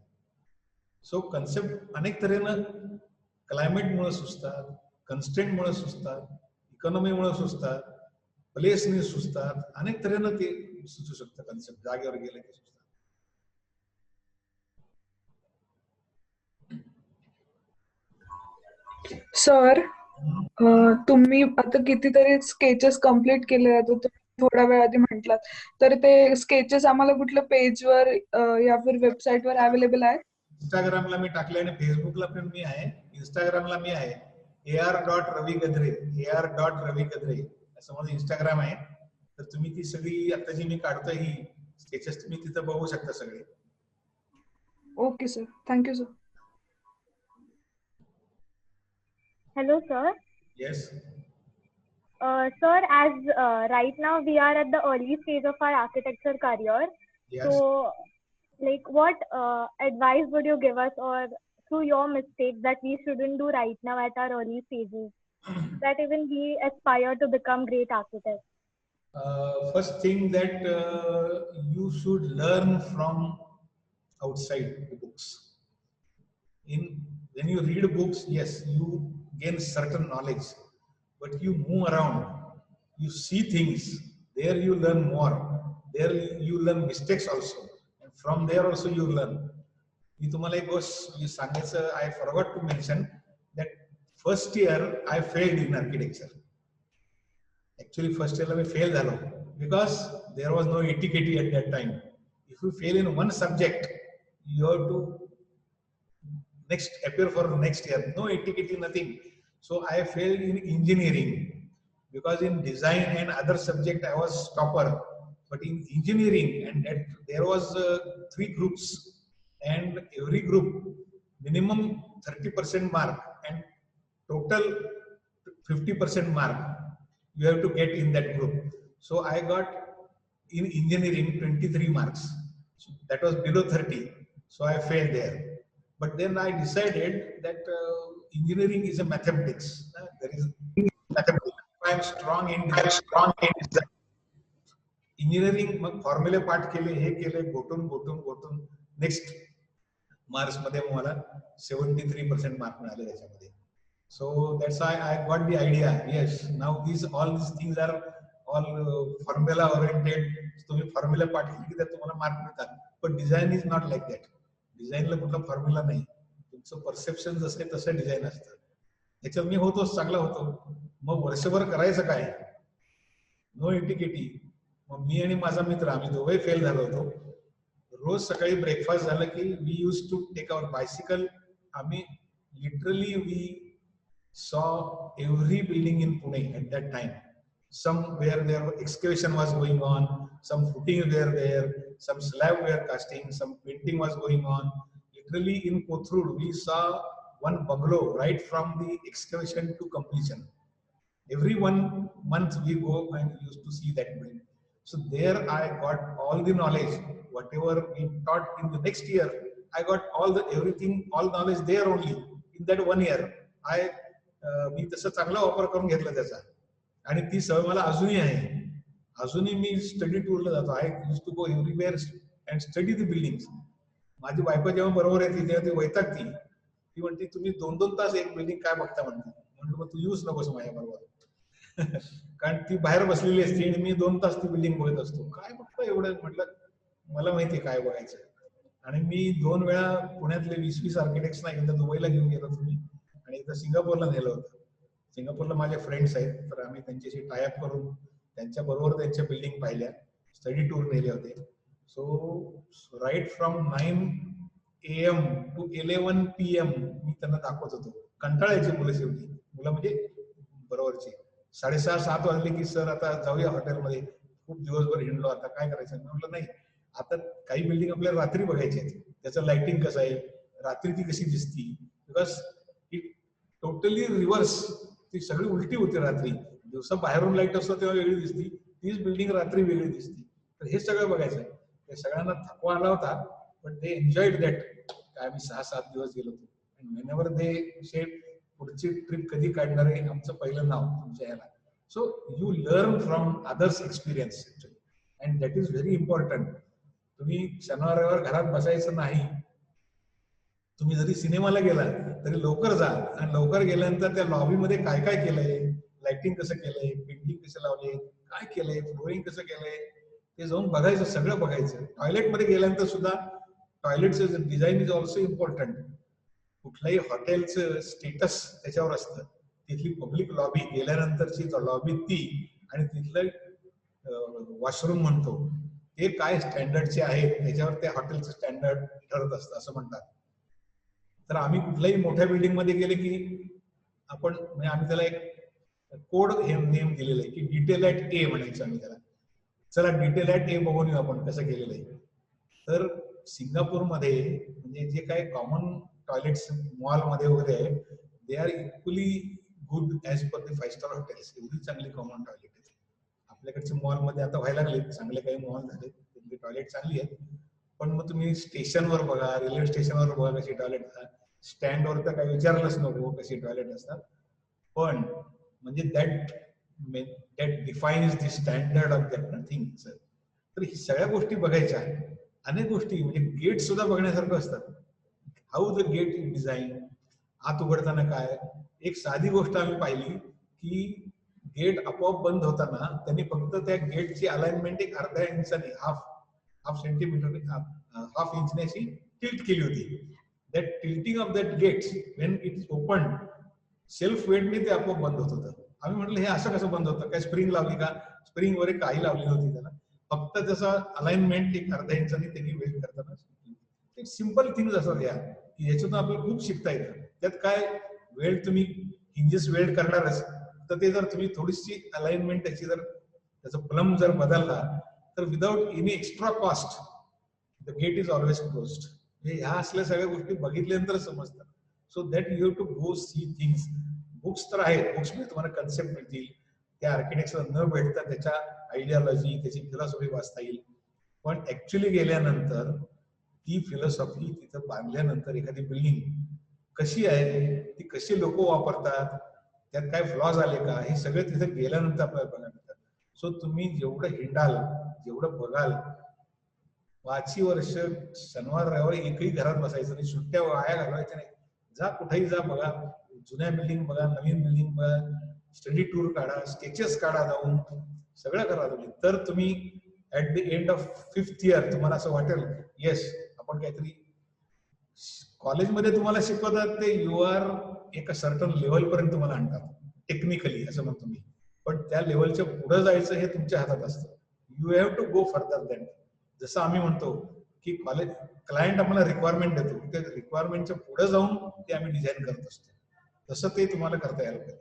So concept अनेक तऱ्हेनं क्लायमेटमुळे सुचतात, कन्स्टेंटमुळे सुचतात, इकॉनॉमीमुळे सुचतात, प्लेसने सुचतात, अनेक तऱ्हेनं ते सुचू शकतं. कन्सेप्ट जागेवर गेलं की सुचतात. सर, तुम्ही आता कितीतरी स्केचेस कम्प्लीट केले आहेत, तुम्ही थोड्या वेळ आधी म्हटलात, तर ते स्केचेस आम्हाला कुठल्या पेजवर या फिर वेबसाईटवर अवेलेबल आहे? इंस्टाग्रामला मी टाकले आणि फेसबुकला पण मी आहे. इंस्टाग्रामला मी आहे AR.Ravi Gadre, AR.Ravi Gadre असं माझं इंस्टाग्राम आहे. तर तुम्ही ती सगळी आता जी मी काढतोय ही स्केचेस तुम्ही तिथं बघू शकता सगळे. Okay sir, thank you sir. Hello, sir. Yes. Sir, as right now we are at the early stage of our architecture career. Yes. So, like, what advice would you give us, or through your mistakes, that we shouldn't do right now at our early stages, that even we aspire to become great architects? First thing that you should learn from outside the books. When you read books, yes, you gain certain knowledge, but you move around, you see things, there you learn more, there you learn mistakes also, and from there also you learn. मी तुम्हाला एक गोष्ट सांगायचं, I forgot to mention that first year I failed in architecture. Actually first year I failed झालो because there was no etiquette at that time. If you fail in one subject, you have to next appear for next year, no etiquette, nothing. So I failed in engineering because in design and other subject I was topper, but in engineering, and there was 3 groups, and every group minimum 30% mark and total 50% mark you have to get in that group. So I got in engineering 23 marks, so that was below 30, so I failed there. But then I decided that engineering is a mathematics. There is mathematics. I am strong in design. Engineering मग फॉर्म्युले पाठ केले, हे केले, गोटून next marks मध्ये मला 73% mark मिळाले त्याच्यामध्ये. So that's why I got the idea. Yes, now all these things are all formula oriented. तुम्ही formula पाठ केली की तुम्हाला मार्क मिळतात. पण design is not like that. डिझाईनला कुठला फॉर्म्युला नाही, तुमचं परसेप्शन जसं आहे तसं डिझाईन असतं. त्याच्यात मी होतोच, चांगला होतो. मग वर्षभर करायचं काय, नो एटिकेटी. मग मी आणि माझा मित्र आम्ही दोघे फेल झालो होतो. रोज सकाळी ब्रेकफास्ट झालं की we use to take our bicycle. आम्ही literally we saw every building in Pune at that time. Somewhere there excavation was going on, some footing were there, some slab were casting, some painting was going on. Literally in Kothrud we saw one bungalow right from the excavation to completion. Every 1 month we go and used to see that building. So there I got all the knowledge, whatever we taught in the next year, I got everything, all knowledge there only in that 1 year. मी तसं चांगला वापर करून घेतला त्याचा, आणि ती सवय मला अजूनही आहे. अजूनही मी स्टडी टूरला जातो. I use to go everywhere and study the buildings. माझी बायको जेव्हा बरोबर येते तेव्हा ती वैतागती. ती म्हणते तुम्ही 2-2 तास एक बिल्डिंग काय बघता म्हणते. म्हणलं मग तू येऊच नकोस माझ्या बरोबर. कारण ती बाहेर बसलेली असते आणि मी 2 तास ती बिल्डिंग बघत असतो. काय बघतो एवढं. म्हटलं मला माहितीये काय बघायचं. आणि मी 2 वेळा पुण्यातले 20-20 आर्किटेक्ट्सना एकदा दुबईला घेऊन गेलो तुम्ही, आणि एकदा सिंगापूरला नेलं होतं. सिंगापूरला माझे फ्रेंड्स आहेत, तर आम्ही त्यांच्याशी टायअप करून त्यांच्या बरोबर त्यांच्या बिल्डिंग पाहिल्या, स्टडी टूर नेले होते. So right from 9 AM to 11 PM मी त्यांना दाखवत होतो. कंटाळायची मुलं शेवटी, मुलं म्हणजे बरोबरची. 6:30-7 वाजले की सर आता जाऊया हॉटेलमध्ये, खूप दिवसभर हिंडलो, आता काय करायचं. मी म्हटलं नाही, आता काही बिल्डिंग आपल्याला रात्री बघायची आहे, त्याचं लाइटिंग कसं आहे, रात्री ती कशी दिसती. बिकॉज इट टोटली रिव्हर्स, ती सगळी उलटी होती रात्री. दिवसा बाहेरून लाईट असतो तेव्हा वेगळी दिसती, तीच बिल्डिंग रात्री वेगळी दिसती. तर हे सगळं बघायचं. ते सगळ्यांना थकवा आला होता, पण दे एन्जॉयड दॅट. काय आम्ही 6-7 दिवस गेलो होतो. व्हेनेवर दे शेड पुढची ट्रिप कधी काढणार आहे, आमचं पहिलं नाव तुमच्या याला. So you learn from others experience and that is very important. तुम्ही शनिवार घरात बसायचं नाही. तुम्ही जरी सिनेमाला गेला तरी लवकर जा, आणि लवकर गेल्यानंतर त्या लॉबीमध्ये काय काय केलंय, लाइटिंग कसं केलंय, पेंटिंग कसं लावले, काय केलंय, फ्लोरिंग कसं केलंय, ते जाऊन बघायचं, सगळं बघायचं. टॉयलेटमध्ये गेल्यानंतर सुद्धा टॉयलेटचं डिझाईन इज ऑल्सो इम्पॉर्टंट. कुठल्याही हॉटेलचं स्टेटस त्याच्यावर असतं. तिथली पब्लिक लॉबी गेल्यानंतरची लॉबी ती, आणि तिथलं वॉशरूम म्हणतो ते काय स्टँडर्डचे आहेत त्याच्यावर त्या हॉटेलचं स्टँडर्ड ठरत असतं असं म्हणतात. तर आम्ही कुठल्याही मोठ्या बिल्डिंग मध्ये गेले की आपण, म्हणजे आम्ही त्याला एक कोड नेम दिलेलं आहे की डिटेल ॲट ए म्हणायचं आम्ही त्याला. चला डिटेल आहे ते बघून येऊ आपण कसं केलेलं आहे. तर सिंगापूरमध्ये म्हणजे जे काही कॉमन टॉयलेट्स मॉलमध्ये वगैरे आहे, they are equally good as per the 5 star hotels. एवढी चांगली कॉमन टॉयलेट आहेत. आपल्याकडचे मॉलमध्ये आता व्हायला लागले, चांगले काही मॉल झाले, त्यांची टॉयलेट चांगली आहेत. पण मग तुम्ही स्टेशनवर बघा, रेल्वे स्टेशनवर बघा कशी टॉयलेट असतात. स्टँडवर तर काही विचारलंच नको कशी टॉयलेट असतात. पण म्हणजे that defines the standard of that thing. तर ही सगळ्या गोष्टी बघायच्या. अनेक गोष्टी म्हणजे गेट सुद्धा बघण्यासारखं असतात. How the gate is design, आत उघडताना काय. एक साधी गोष्ट आम्ही पाहिली की गेट आपोआप बंद होताना त्यांनी फक्त त्या गेटची अलाइनमेंट एक अर्ध्या इंचाने हाफ सेंटीमीटर हाफ इंचने अशी टिल्ट केली होती. That tilting of that gate when it is open self वेटने ते आपोआप बंद होत होतं. आम्ही म्हटलं हे असं कसं बंद होतं, काय स्प्रिंग लावली का. स्प्रिंग वगैरे काही लावली नव्हती त्याला, फक्त त्याचा अलाइनमेंट एक अर्ध्या इंचाने त्यांनी वेट करताना. सिंपल थिंग्स असतात या की याच्यातून आपल्याला खूप शिकता येतं. त्यात काय वेळ तुम्ही हिंजेस वेल्ड करणारच, तर ते जर तुम्ही थोडीशी अलाइनमेंट त्याची जर त्याचा प्लम जर बदलला तर without any extra cost the gate is always closed. ह्या असल्या सगळ्या गोष्टी बघितल्यानंतर समजतात. So that you have to go see things. Books तर आहेत, बुक्समध्ये तुम्हाला कन्सेप्ट मिळतील, त्या आर्किटेक्टला न भेटता त्याच्या आयडियॉलॉजी त्याची फिलॉसॉफी वाचता येईल. पण ऍक्च्युली गेल्यानंतर ती फिलॉसॉफी तिथं बांधल्यानंतर एखादी बिल्डिंग कशी आहे, ती कशी लोक वापरतात, त्यात काय फ्लॉज आले का, हे सगळं तिथे गेल्यानंतर आपल्याला बघायला मिळतात. सो तुम्ही जेवढं हिंडाल, जेवढं बघाल, 5 वर्ष शनिवार रविवार एकही घरात बसायचं नाही, सुट्ट्या वाया घालवायच्या नाही. जा कुठेही जा, बघा, जुन्या बिल्डिंग बघा, नवीन बिल्डिंग बघा, स्टडी टूर काढा, स्केचेस काढा, जाऊन सगळं करा तुम्ही. तर तुम्ही at the end of 5th year तुम्हाला असं वाटेल येस आपण काहीतरी. कॉलेजमध्ये तुम्हाला शिकवतात ते यू आर एका सर्टन लेवल पर्यंत तुम्हाला आणतात टेक्निकली असं म्हणतो मी. पण त्या लेवलच्या पुढे जायचं हे तुमच्या हातात असतं. You have to go further then. जसं आम्ही म्हणतो की कॉलेज क्लायंट आम्हाला रिक्वायरमेंट देतो, त्या रिक्वायरमेंटच्या पुढे जाऊन ते आम्ही डिझाईन करत असतो. तसं ते तुम्हाला करता यायला पाहिजे.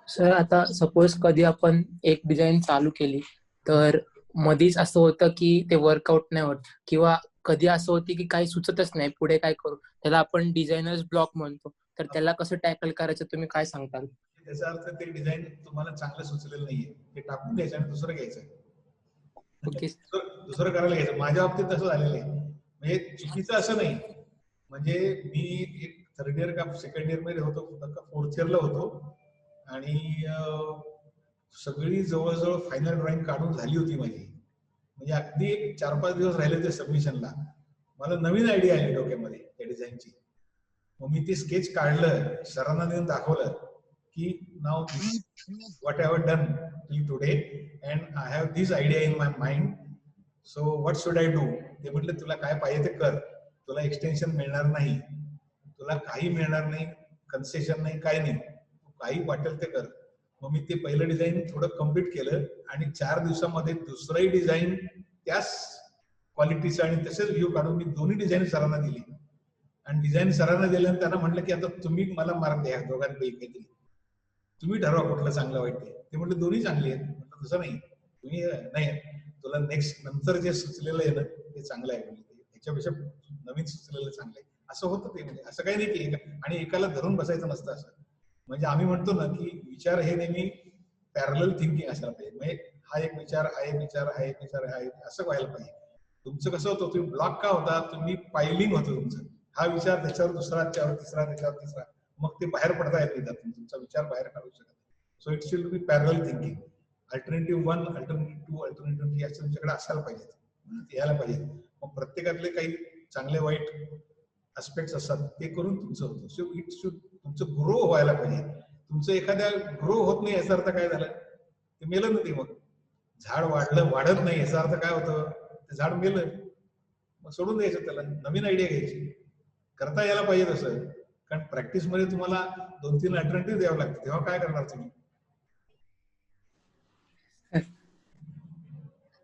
सर आता सपोज कधी आपण एक डिझाईन चालू केली तर मधीच असं होतं की ते वर्कआउट नाही होत, किंवा कधी असं होती की काही सुचतच नाही पुढे काय करू, त्याला आपण डिझायनर्स ब्लॉक म्हणतो. तर त्याला कसं टॅकल करायचं तुम्ही काय सांगताल? त्याचा अर्थ ते डिझाईन तुम्हाला चांगलं सुचलेलं नाहीये, ते टाकून द्यायचं आणि दुसरं घ्यायचं. ओके. दुसरं करायला घ्यायचं. माझ्या बाबतीत तसं झालेलं आहे. म्हणजे चुकीचं असं नाही. म्हणजे मी एक 3rd इयर का 2nd इयर मध्ये होतो, 4th इयरला होतो आणि सगळी जवळजवळ फायनल ड्रॉइंग काढून झाली होती माझी. म्हणजे अगदी 4-5 दिवस राहिले होते सबमिशनला. मला नवीन आयडिया आली डोक्यामध्ये त्या डिझाईनची. मग मी ते स्केच काढलं, सरांना देऊन दाखवलं की now this what I have done till today and I have this idea in my mind. So what should I do. ते म्हटलं तुला काय पाहिजे ते कर, तुला एक्सटेन्शन मिळणार नाही, तुला काही मिळणार नाही, कन्सेशन नाही, काही नाही, तू काही वाटेल ते कर. मग मी ते पहिलं डिझाईन थोडं कम्प्लीट केलं आणि 4 दिवसामध्ये दुसरंही डिझाईन त्याच क्वालिटीचं आणि तसेच व्ह्यू काढून मी दोन्ही डिझाईन सरांना दिली. आणि डिझाईन सरांना दिल्यानंतर त्यांना म्हटलं की आता तुम्ही मला मार्क द्या दोघांपैकी काहीतरी, तुम्ही ठरवा कुठलं चांगलं वाईट आहे. ते म्हटलं दोन्ही चांगली आहेत. म्हटलं तसं नाही, तुम्ही नाही, तुला नेक्स्ट नंतर जे सुचलेलं आहे ना ते चांगलं आहे, त्याच्यापेक्षा नवीन सुचलेलं चांगलं आहे. असं होतं ते. म्हणजे असं काही नाही की आणि एकाला धरून बसायचं नसतं असं. म्हणजे आम्ही म्हणतो ना की विचार हे नेहमी पॅरलल थिंकिंग असायला पाहिजे. म्हणजे हा एक विचार, हा एक विचार, हा एक विचार, हा एक, असं व्हायला पाहिजे. तुमचं कसं होतं, तुम्ही ब्लॉक का होता, तुम्ही पायलिंग होतं तुमचं. हा विचार त्याच्यावर दुसरा, त्याच्यावर तिसरा, त्याच्यावर तिसरा, मग ते बाहेर पडता येत नाही, तुमचा विचार बाहेर काढू शकत. So it should be parallel thinking. Alternative 1, alternative 2, alternative 3 असं तुमच्याकडे असायला पाहिजे, यायला पाहिजे. मग प्रत्येकातले काही चांगले वाईट अस्पेक्ट्स असतात ते करून तुमचं होतं. सो इट शुड तुमचं ग्रो व्हायला पाहिजे. तुमचं एखाद्या ग्रो होत नाही याचा अर्थ काय झालं, ते मेलं ना. ते मग झाड वाढत नाही याचा अर्थ काय होतं, ते झाड मेलं. मग सोडून द्यायचं त्याला, नवीन आयडिया घ्यायची, करता यायला पाहिजे तसं. कारण प्रॅक्टिस मध्ये तुम्हाला 2-3 अल्टरनेटिव्ह द्यावं लागतं, तेव्हा काय करणार तुम्ही.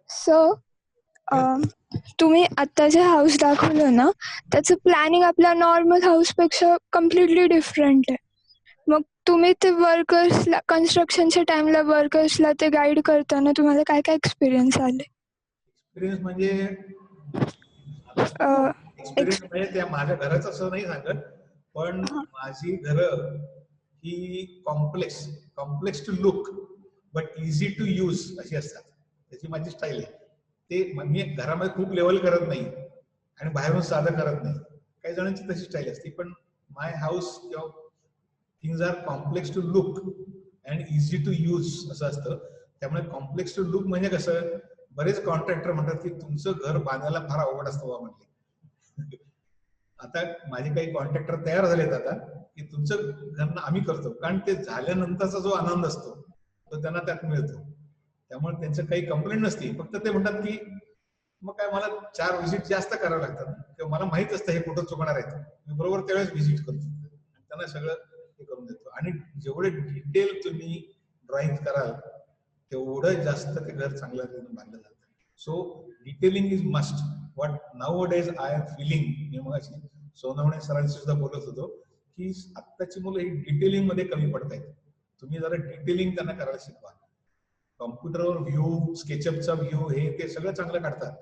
सो तुम्ही आता जे हाऊस दाखवलं ना त्याचं प्लॅनिंग आपल्या नॉर्मल हाऊस पेक्षा कम्प्लिटली डिफरंट आहे. मग तुम्ही ते वर्कर्सला कन्स्ट्रक्शनच्या टाइमला वर्कर्सला ते गाईड करताना तुम्हाला काय काय एक्सपिरियन्स आले? एक्सपिरियन्स म्हणजे अ, एक्सपिरियन्स म्हणजे त्या माझ्या घराचं असं नाही सांगत, पण माझी घरं ही complex to look but easy to use अशी असतात. त्याची माझी स्टाईल आहे. ते मी घरामध्ये खूप लेवल करत नाही आणि बाहेरून साधं करत नाही. काही जणांची तशी स्टाईल असते, पण माय हाऊस किंवा things are complex to look and easy to use असं असतं. त्यामुळे कॉम्प्लेक्स टू लुक म्हणजे कसं, बरेच कॉन्ट्रॅक्टर म्हणतात की तुमचं घर बांधायला फार अवघड असतं बा म्हणले. आता माझे काही कॉन्ट्रॅक्टर तयार झालेत आता की तुमचं घर आम्ही करतो, कारण ते झाल्यानंतरचा जो आनंद असतो तो त्यांना त्यात मिळतो. त्यामुळे त्यांचं काही कंप्लेंट नसते. फक्त ते म्हणतात की मग काय मला 4 व्हिजिट जास्त करावं लागतात किंवा मला माहित असतं हे कुठं चुकणार आहेत, मी बरोबर त्यावेळेस व्हिजिट करतो, त्यांना सगळं हे करून देतो. आणि जेवढे डिटेल तुम्ही ड्रॉइंग कराल तेवढं जास्त ते घर चांगल्या रीतीने बांधलं जातं. So detailing is must. What now days I am feeling, मी मग सोनवणे सरांशी सुद्धा बोलत होतो की आत्ताची मुलं ही डिटेलिंग मध्ये कमी पडतायत. तुम्ही जरा डिटेलिंग त्यांना करायला शिकवा. कॉम्प्युटरवर व्ह्यू, स्केचअपचा व्ह्यू हे ते सगळं चांगलं काढतात,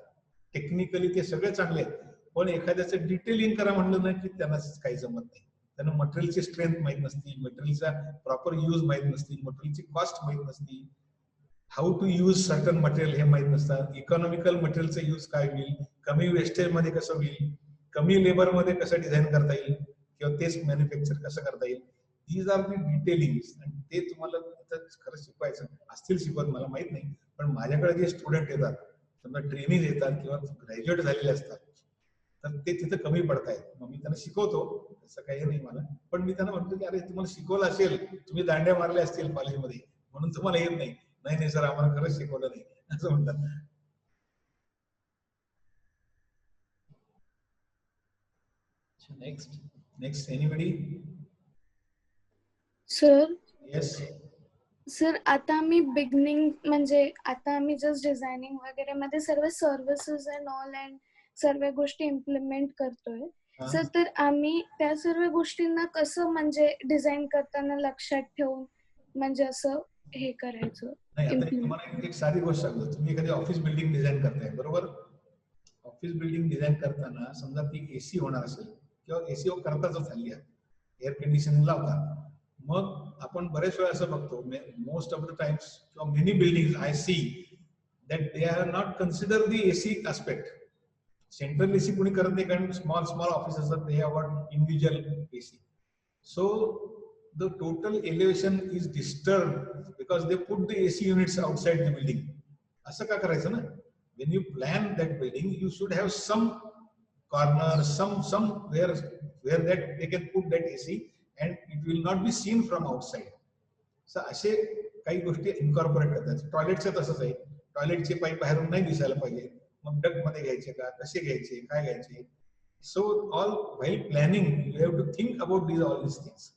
टेक्निकली ते सगळे चांगले आहेत, पण एखाद्याचं डिटेलिंग करा म्हणलं ना की त्यांना काही जमत नाही. त्यांना मटेरियलची स्ट्रेंथ माहित नसती, मटेरियलचा प्रॉपर यूज माहित नसती, मटेरियलची कॉस्ट माहित नसती, how to use certain material हे माहित नसतात, इकॉनॉमिकल मटेरियलचं यूज काय होईल, कमी वेस्टेज मध्ये कसं होईल, कमी लेबर मध्ये कसं डिझाईन करता येईल किंवा तेच मॅन्युफॅक्चर कसं करता येईल. These are the detailing. आणि ते तुम्हाला खरं शिकवायचं असतील, शिकवत मला माहित नाही, पण माझ्याकडे जे स्टुडंट येतात, समजा ट्रेनिंग येतात किंवा ग्रॅज्युएट झालेले असतात, तर ते तिथं कमी पडतायत. मग मी त्यांना शिकवतो, तसं काही नाही मला, पण मी त्यांना म्हणतो की अरे तुम्हाला शिकवलं असेल, तुम्ही दांड्या मारल्या असतील कॉलेजमध्ये म्हणून तुम्हाला येत नाही. नाही सर आम्हाला खरंच शिकवलं नाही असं म्हणतात. Next anybody? Sir yes sir, आता आम्ही बिगनिंग म्हणजे आता आम्ही जस्ट डिझायनिंग वगैरे मध्ये सर्व सर्व्हिसेस अँड ऑल अँड सर्व गोष्टी इम्प्लिमेंट करतोय सर. तर आम्ही त्या सर्व गोष्टींना कसं म्हणजे डिझाईन करताना लक्षात ठेवून म्हणजे असं हे करायचं. नाही, आता तुम्हाला एक साधी गोष्ट सांगतो. तुम्ही एखादी ऑफिस बिल्डिंग डिझाईन करताय, बरोबर? ऑफिस बिल्डिंग डिझाईन करताना समजा ती एसी होणार असेल किंवा एसी करताच झाली आहे, एअर कंडिशनिंग लावतात, मग आपण बरेच वेळा असं बघतो, मोस्ट ऑफ द टाइम्स किंवा many building I see that they are not consider the AC aspect. Central AC कोणी करत नाही, कारण स्मॉल ऑफिस असतात, they have got individual AC. So the total elevation is disturbed because they put the AC units outside the building. असं का करायचं ना? When you plan that building, you should have some corner, some where that they can put that AC and it will not be seen from outside. So असे काही गोष्टी incorporate करतात. टॉयलेटचं तसंच आहे, टॉयलेटचे पाईप बाहेरून नाही दिसायला पाहिजे, मग डक्ट मध्ये घ्यायचे का, कसे घ्यायचे, काय घ्यायचे. So all while planning you have to think about these all these things.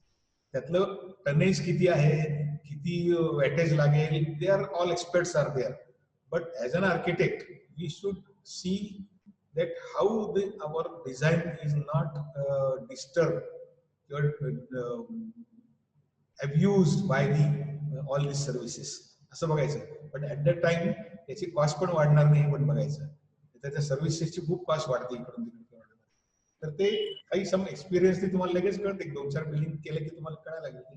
त्यातलं टनेज किती आहे, किती वॅटेज लागेल, they are all experts are there. But as an architect we should see that how our design is not disturb किंवा abused by the all this services, असं बघायचं. But at the time त्याची cost पण वाढणार नाही पण बघायचं. त्याच्या सर्व्हिसेसची खूप कॉस्ट वाढते इकडून तिकडे. तर ते काही सम एक्सपिरियन्स तुम्हाला लगेच कळते, 2-4 बिल्डिंग केलं की तुम्हाला कळायला लागेल.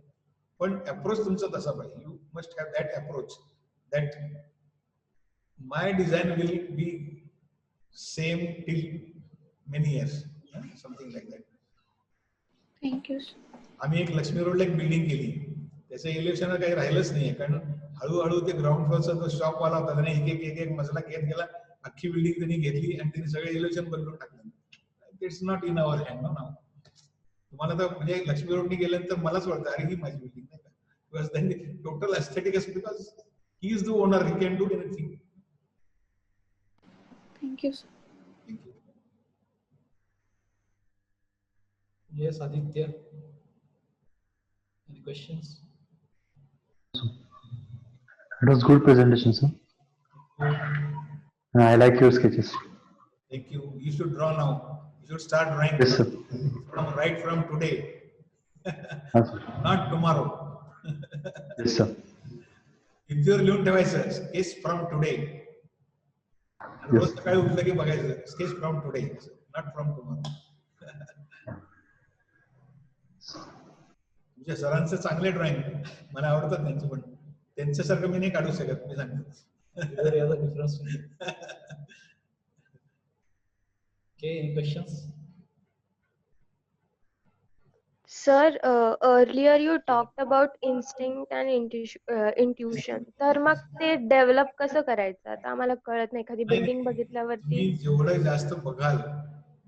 पण अप्रोच तुमचा तसा पाहिजे. You must have that approach that my design will be same till many years, something like that. Thank you. आम्ही एक लक्ष्मी रोडला एक बिल्डिंग केली, त्याचं इलेक्शन काही राहिलंच नाहीये, कारण हळूहळू ते ग्राउंड फ्लोअरचा जो शॉपवाला होता त्याने एक मजला घेत गेला, अख्खी बिल्डिंग त्यांनी घेतली आणि त्यांनी सगळे इलेक्शन बदलून टाकलं. It's not in our hand now. तुम्हाला तर म्हणजे लक्ष्मी रोडनी गेल्यानंतर मलाच वाटतं अरे ही माझी बिल्डिंग नाही का, बिकॉज त्यांनी total aesthetic because he is the owner, he can do anything. Thank you sir. Thank you. Yes, Aditya. Any questions? It was good presentation, sir. I like your sketches. Thank you. You should draw now. You should start drawing. Yes, sir. Right from today. हा sir. Not tomorrow. Yes sir. भिंतीवर लिहून ठेवायचं sketch from today. रोज yes. सकाळी उठलं की बघायचं sketch from today, not from tomorrow. तुमच्या सरांचं चांगले ड्रॉइंग मला आवडतात त्यांचं, पण त्यांच्यासारखं मी नाही काढू शकत, मी सांगतो. Okay, any questions? Sir, earlier you talked about instinct and intuition. तर मग ते डेव्हलप कसं करायचं? आता आम्हाला कळत नाही. एखादी बिल्डिंग बघितल्यावरती तुम्ही जेवढं जास्त बघाल,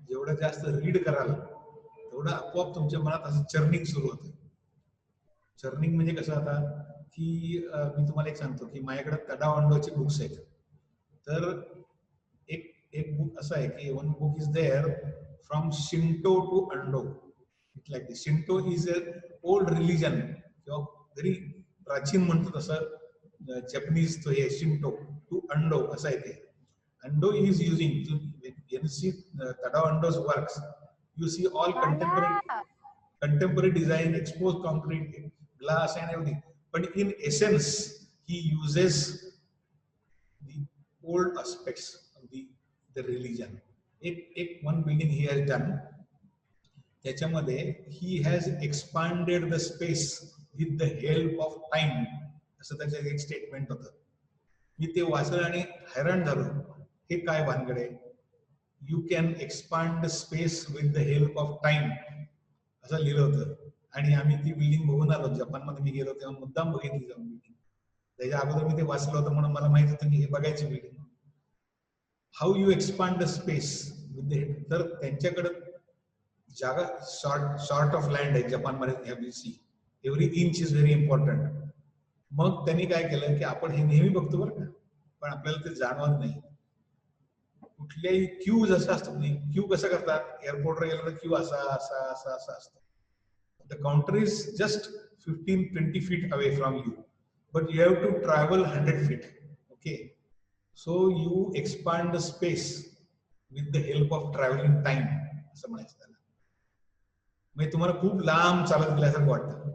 जेवढं जास्त रीड कराल, तेवढं आपोआप तुमच्या मनात असं चर्निंग सुरू होतं. चर्निंग म्हणजे कसं, आता की मी तुम्हाला एक सांगतो की माझ्याकडे तडाव अंडोचे बुक्स आहेत. तर एक बुक असं आहे की one book is there from Shinto to Ando. It like this. Shinto is a old religion किंवा व्हेरी प्राचीन म्हणतो तसं जपनीज तो हे शिंटो टू अंडो असं आहे ते. Ando is using when you see Tadao Ando's works, you see all contemporary design, exposed concrete, glass and everything. But in essence, he uses the old aspects of the religion. One building he has done, त्याच्यामध्ये he has expanded the space with the help of time, असं त्याचं एक statement होतं. मी ते वाचलं आणि हैराण झालो, हे काय भानगड आहे. You can expand space with the help of time असं लिहिलं होतं. आणि आम्ही ती बिल्डिंग बघून आलो. जपानमध्ये मी गेलो तेव्हा मुद्दाम बघितली जाऊन बिल्डिंग. त्याच्या अगोदर मी ते वाचलं होतं म्हणून मला माहित होतं की हे बघायची building. How you expand the space with the help. तर त्यांच्याकडे जागा शॉर्ट ऑफ लँड आहे जपानमध्ये. Every inch is very important. मग त्यांनी काय केलं की आपण हे नेहमी बघतो बरं का, पण आपल्याला ते जाणवत नाही. कुठल्याही क्यू जसं असतं, क्यू कसं करतात, एअरपोर्टवर गेलं तर क्यू असा असा असा असा असतो. The counter is just 15-20 feet away from you, but you have to travel 100 feet. Okay, so you expand the space with the help of traveling time असं म्हणायचं त्याला. म्हणजे तुम्हाला खूप लांब चालत गेल्यासारखं वाटतं,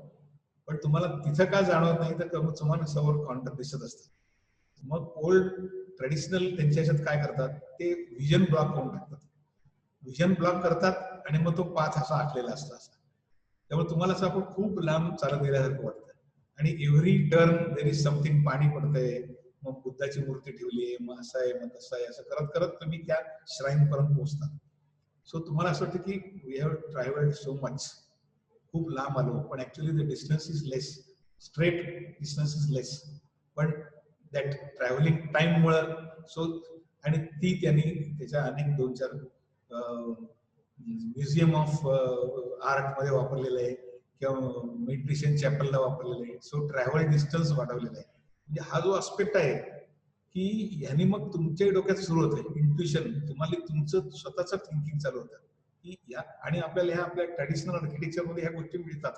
पण तुम्हाला तिथं का जाणवत नाही, तर तुम्हाला समोर काउंटर दिसत असतं. मग ओल्ड ट्रेडिशनल त्यांच्या ह्याच्यात काय करतात, ते व्हिजन ब्लॉक करून टाकतात. व्हिजन ब्लॉक करतात आणि मग तो पाथ असा आखलेला असतो असा. त्यामुळे तुम्हाला असं आपण खूप लांब चालत गेल्यासारखं वाटतं. आणि every turn there is something. पाणी पडतंय, मग बुद्धाची मूर्ती ठेवली आहे, मग असं आहे, मग तसं आहे, असं करत करत तुम्ही त्या श्राईन पर्यंत पोहोचता. सो तुम्हाला असं वाटतं की we have travelled so much, खूप लांब आलो, पण actually the distance is less. Straight distance is less, पण दॅट ट्रॅव्हलिंग टाइम मुळे. सो आणि ती त्यांनी त्याच्या अनेक 2-4 म्युझियम ऑफ आर्ट मध्ये वापरलेलं आहे किंवा मेडिटेशन चॅपलला वापरलेलं आहे. सो ट्रॅव्हल डिस्टन्स वाढवलेला आहे. म्हणजे हा जो आस्पेक्ट आहे की ह्यानी मग तुमच्या डोक्यात सुरू होतं इंट्युशन. तुम्हाला तुमचं स्वतःच थिंकिंग चालू होतं की या, आणि आपल्याला ह्या आपल्या ट्रॅडिशनल आर्किटेक्चर मध्ये ह्या गोष्टी मिळतात,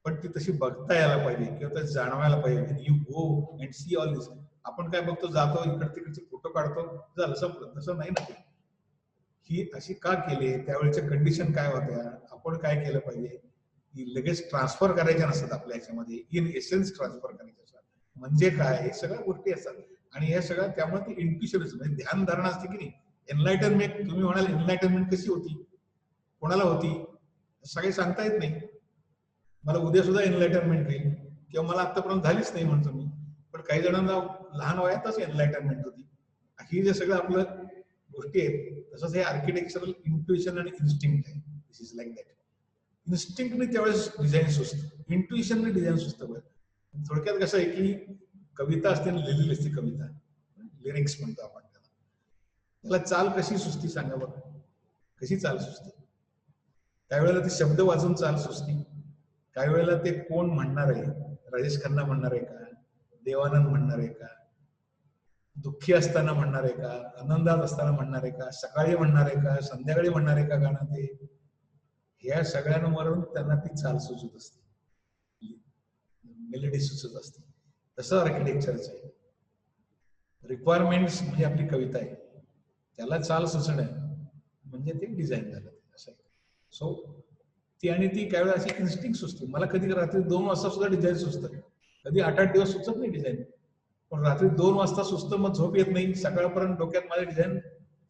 पण ती तशी बघता यायला पाहिजे किंवा ते जाणवायला पाहिजे. You go and see all this. आपण काय बघतो, जातो इकडे तिकडचे फोटो काढतो, झालं संपलं. तसं नाही ना. ते ही अशी का केली, त्यावेळेच्या कंडिशन काय होत्या, आपण काय केलं पाहिजे. की लगेच ट्रान्सफर करायच्या नसतात आपल्या ह्याच्यामध्ये, इन एसेन्स ट्रान्सफर करायच्या असतात. म्हणजे काय, हे सगळ्या गोष्टी असतात. आणि हे सगळं त्यामुळे ती इंट्युशन म्हणजे ध्यान धारणा असते की नाही. एनलायटनमेंट, तुम्ही म्हणाल एनलायटनमेंट कशी होती, कोणाला होती, सगळे सांगता येत नाही. मला उद्या सुद्धा एनलायटनमेंट होईल किंवा मला आतापर्यंत झालीच नाही म्हणतो मी, पण काही जणांना लहान वयातच एनलायटनमेंट होती. ही जे सगळं आपलं गोष्टी आहेत, तसंच हे आर्किटेक्चरल इंट्युशन आणि इन्स्टिंक्ट आहे. This is like that. इन्स्टिंक्टने त्यावेळेस डिझाईन सुचतं, इंट्युशनने डिझाईन सुचतं. थोडक्यात कसं आहे की कविता असते, लिहिलेली असते कविता, लिरिक्स म्हणतो आपण त्याला. त्याला चाल कशी सुचती सांगा बरं, कशी चाल सुचते. काही वेळेला ते शब्द वाचून चाल सुचती, काही वेळेला ते कोण म्हणणार आहे, राजेश खन्ना म्हणणार आहे का, देवानंद म्हणणार आहे का, दुःखी असताना म्हणणार आहे का, आनंदात असताना म्हणणार आहे का, सकाळी म्हणणार आहे का, संध्याकाळी म्हणणार आहे का गाणं. ते ह्या सगळ्यांवरून त्यांना ती चाल सुचत असते, मेलडी सुचत असते. तसं आर्किटेक्चरच आहे. रिक्वायरमेंट्स म्हणजे आपली कविता आहे, त्याला चाल सुचणं म्हणजे ते डिझाईन झालं असं आहे. सो ती आणि ती काय वेळा अशी इन्स्टिंक्ट सुचते. मला कधी रात्री 2 वाजता सुद्धा डिझाईन सुचतं, कधी 8-8 दिवस सुचत नाही डिझाईन, पण रात्री 2 वाजता सुचतं, मग झोप येत नाही, सकाळपर्यंत डोक्यात माझं डिझाईन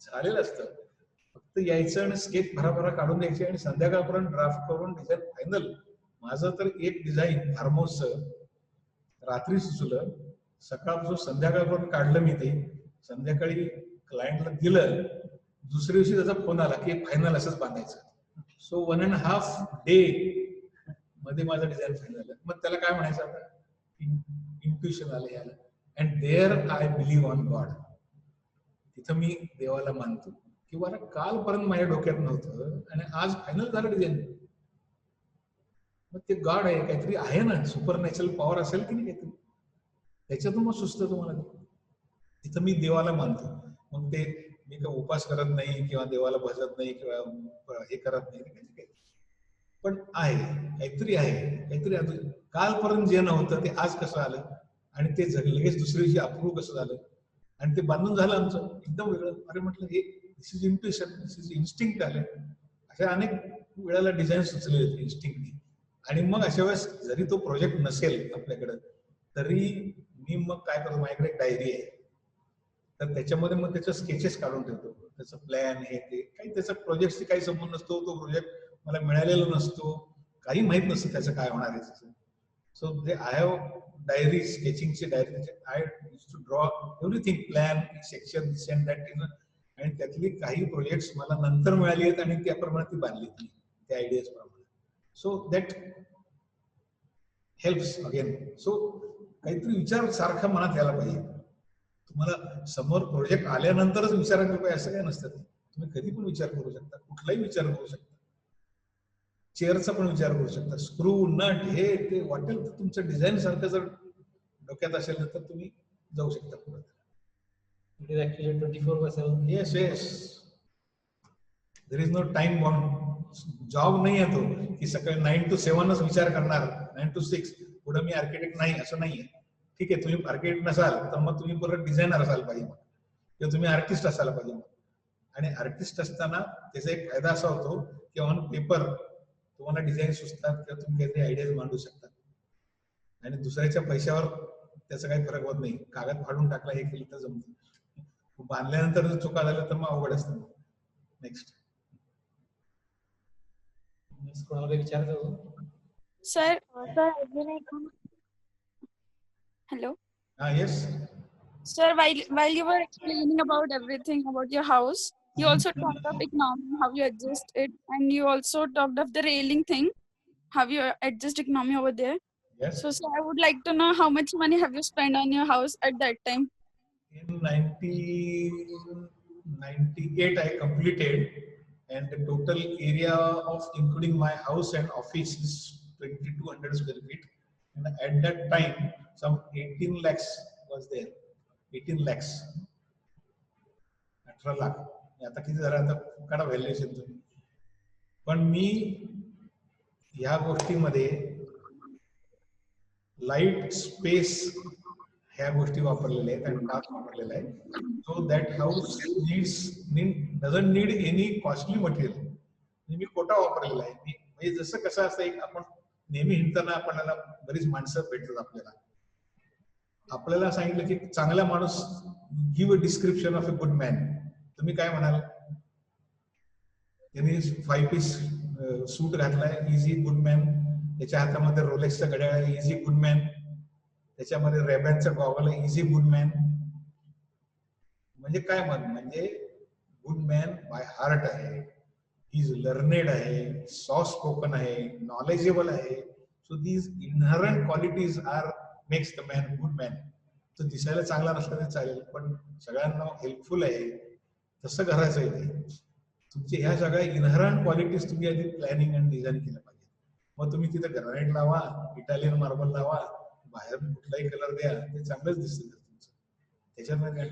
झालेलं असतं. फक्त यायचं आणि स्केच भराभरा काढून द्यायचे आणि संध्याकाळपर्यंत ड्राफ्ट करून डिझाईन फायनल. माझं तर एक डिझाईन फार्महाऊसचं रात्री सुचलं, सकाळपासून संध्याकाळपर्यंत काढलं मी ते, संध्याकाळी क्लायंटला दिलं, दुसऱ्या दिवशी त्याचा फोन आला की फायनल असंच बांधायचं. सो 1.5 डे मध्ये माझं डिझाईन फायनल झालं. मग त्याला काय म्हणायचं आता, इंट्युशन आलं याला. And there I believe on God. तिथं मी देवाला मानतो की मला कालपर्यंत माझ्या डोक्यात नव्हतं आणि आज फायनल झालं डिझाईन. मग ते गॉड आहे, काहीतरी आहे ना, सुपर नॅचरल पॉवर असेल की नाही काहीतरी, त्याच्यातून मग सुचतं तुम्हाला. तिथं मी देवाला मानतो. मग ते मी काही उपास करत नाही किंवा देवाला भजत नाही किंवा हे करत नाही, पण आहे काहीतरी, आहे काहीतरी. अजून कालपर्यंत जे नव्हतं ते आज कसं आलं आणि ते लगेच दुसऱ्या दिवशी अप्रूव्ह कसं झालं आणि ते बांधून झालं आमचं एकदम वेगळं. अरे म्हटलं हे this is intuition, this is instinct आले. अशा अनेक वेळेला डिझाईन सुचले होते इन्स्टिंक्टनी. आणि मग अशा वेळेस जरी तो प्रोजेक्ट नसेल आपल्याकडं तरी मी मग काय करतो, माझ्याकडे एक डायरी आहे, तर त्याच्यामध्ये मग त्याचं स्केचेस काढून ठेवतो, त्याचं प्लॅन हे ते काही, त्याचा प्रोजेक्टशी काही संबंध नसतो, तो प्रोजेक्ट मला मिळालेला नसतो, काही माहित नसतं त्याचं काय होणार आहे. So they I have diary, स्केचिंगची diary. I use to draw everything, plan, section, this and that. आणि त्यातली काही प्रोजेक्ट्स मला नंतर मिळाली आहेत आणि त्याप्रमाणे ती बांधली त्या आयडियाज प्रमाणे. So that helps again. सो काहीतरी विचार सारखा मनात यायला पाहिजे. तुम्हाला समोर प्रोजेक्ट आल्यानंतरच विचारायला पाहिजे असं काय नसतं. तुम्ही कधी पण विचार करू शकता, कुठलाही विचार करू शकता, चेअरचा पण विचार करू शकता, स्क्रू, नट, हे ते वाटेल तर तुमचं डिझाईन सारखं जर डोक्यात असेल तर तुम्ही जाऊ शकता पुढे. It is actually 24/7. Yes, yes. There is no time bound. Job नाही आहे तो की सकाळी 9 to 7च विचार करणार, 9 to 6 पुढे मी आर्किटेक्ट नाही असं नाहीये. ठीक आहे, तुम्ही आर्किटेक्ट नसाल तर मग तुम्ही परत डिझायनर असायला पाहिजे किंवा तुम्ही आर्टिस्ट असायला पाहिजे. आणि आर्टिस्ट असताना त्याचा एक फायदा असा होतो की ऑन पेपर तुम्हाला डिझाईन सुचतात किंवा तुम्ही काहीतरी आयडियाज मांडू शकता आणि दुसऱ्याच्या पैशावर त्याचा काही फरक होत नाही. कागद फाडून टाकला, हे केलं तर जमतं, बांधल्यानंतर जर चुका झाल्या तर मग अवघड असतं. नेक्स्ट कोणाला काही विचारायचं? Sir hello. Yes. Sir, while you were explaining about everything about your house, you also talked of economy, how you adjust it, and you also talked of the railing thing, how you adjust economy over there. Yes. So I would like to know how much money have you spent on your house at that time? In 1998, I completed, and the total area of including my house and office is 2200 square feet. And at that time, some 18 lakhs was there. 18 lakhs. 18 lakh. आता किती झालं, आता काढा valuation तुम्ही. पण मी ह्या गोष्टीमध्ये light, space ह्या गोष्टी वापरलेल्या आहेत आणि टास्क वापरलेला आहे. So that house doesn't need any costly material. मी कोटा वापरलेला आहे. म्हणजे जसं कसं असतं, एक आपण नेहमी हिंडताना आपल्याला बरीच माणसं भेटतात. आपल्याला सांगितलं की चांगला माणूस, give a description of a good man. तुम्ही काय म्हणाल? त्यांनी 5 piece सूट घातलाय, इझी गुड मॅन. त्याच्या हातामध्ये रोलेक्सचं घड्याळ आहे, इझी गुड मॅन. त्याच्यामध्ये रेबॅनचा गॉगल आहे, इझी गुड मॅन. म्हणजे काय म्हणजे गुड मॅन बाय हार्ट आहे, इज लर्नेड आहे, सॉफ्ट स्पोकन आहे, नॉलेजेबल आहे. So these inherent qualities are makes the man good man. तो दिसायला चांगला नसला तरी चालेल, पण सगळ्यांना हेल्पफुल आहे, तसं करायचं आहे ते. तुमची ह्या सगळ्या इनहरंट क्वालिटीज तुम्ही आधी प्लॅनिंग आणि डिझाईन केलं पाहिजे. मग तुम्ही तिथे ग्रॅनाइट लावा, इटालियन मार्बल लावा, बाहेर कुठलाही कलर द्या, ते चांगलंच दिसतं तुमचं.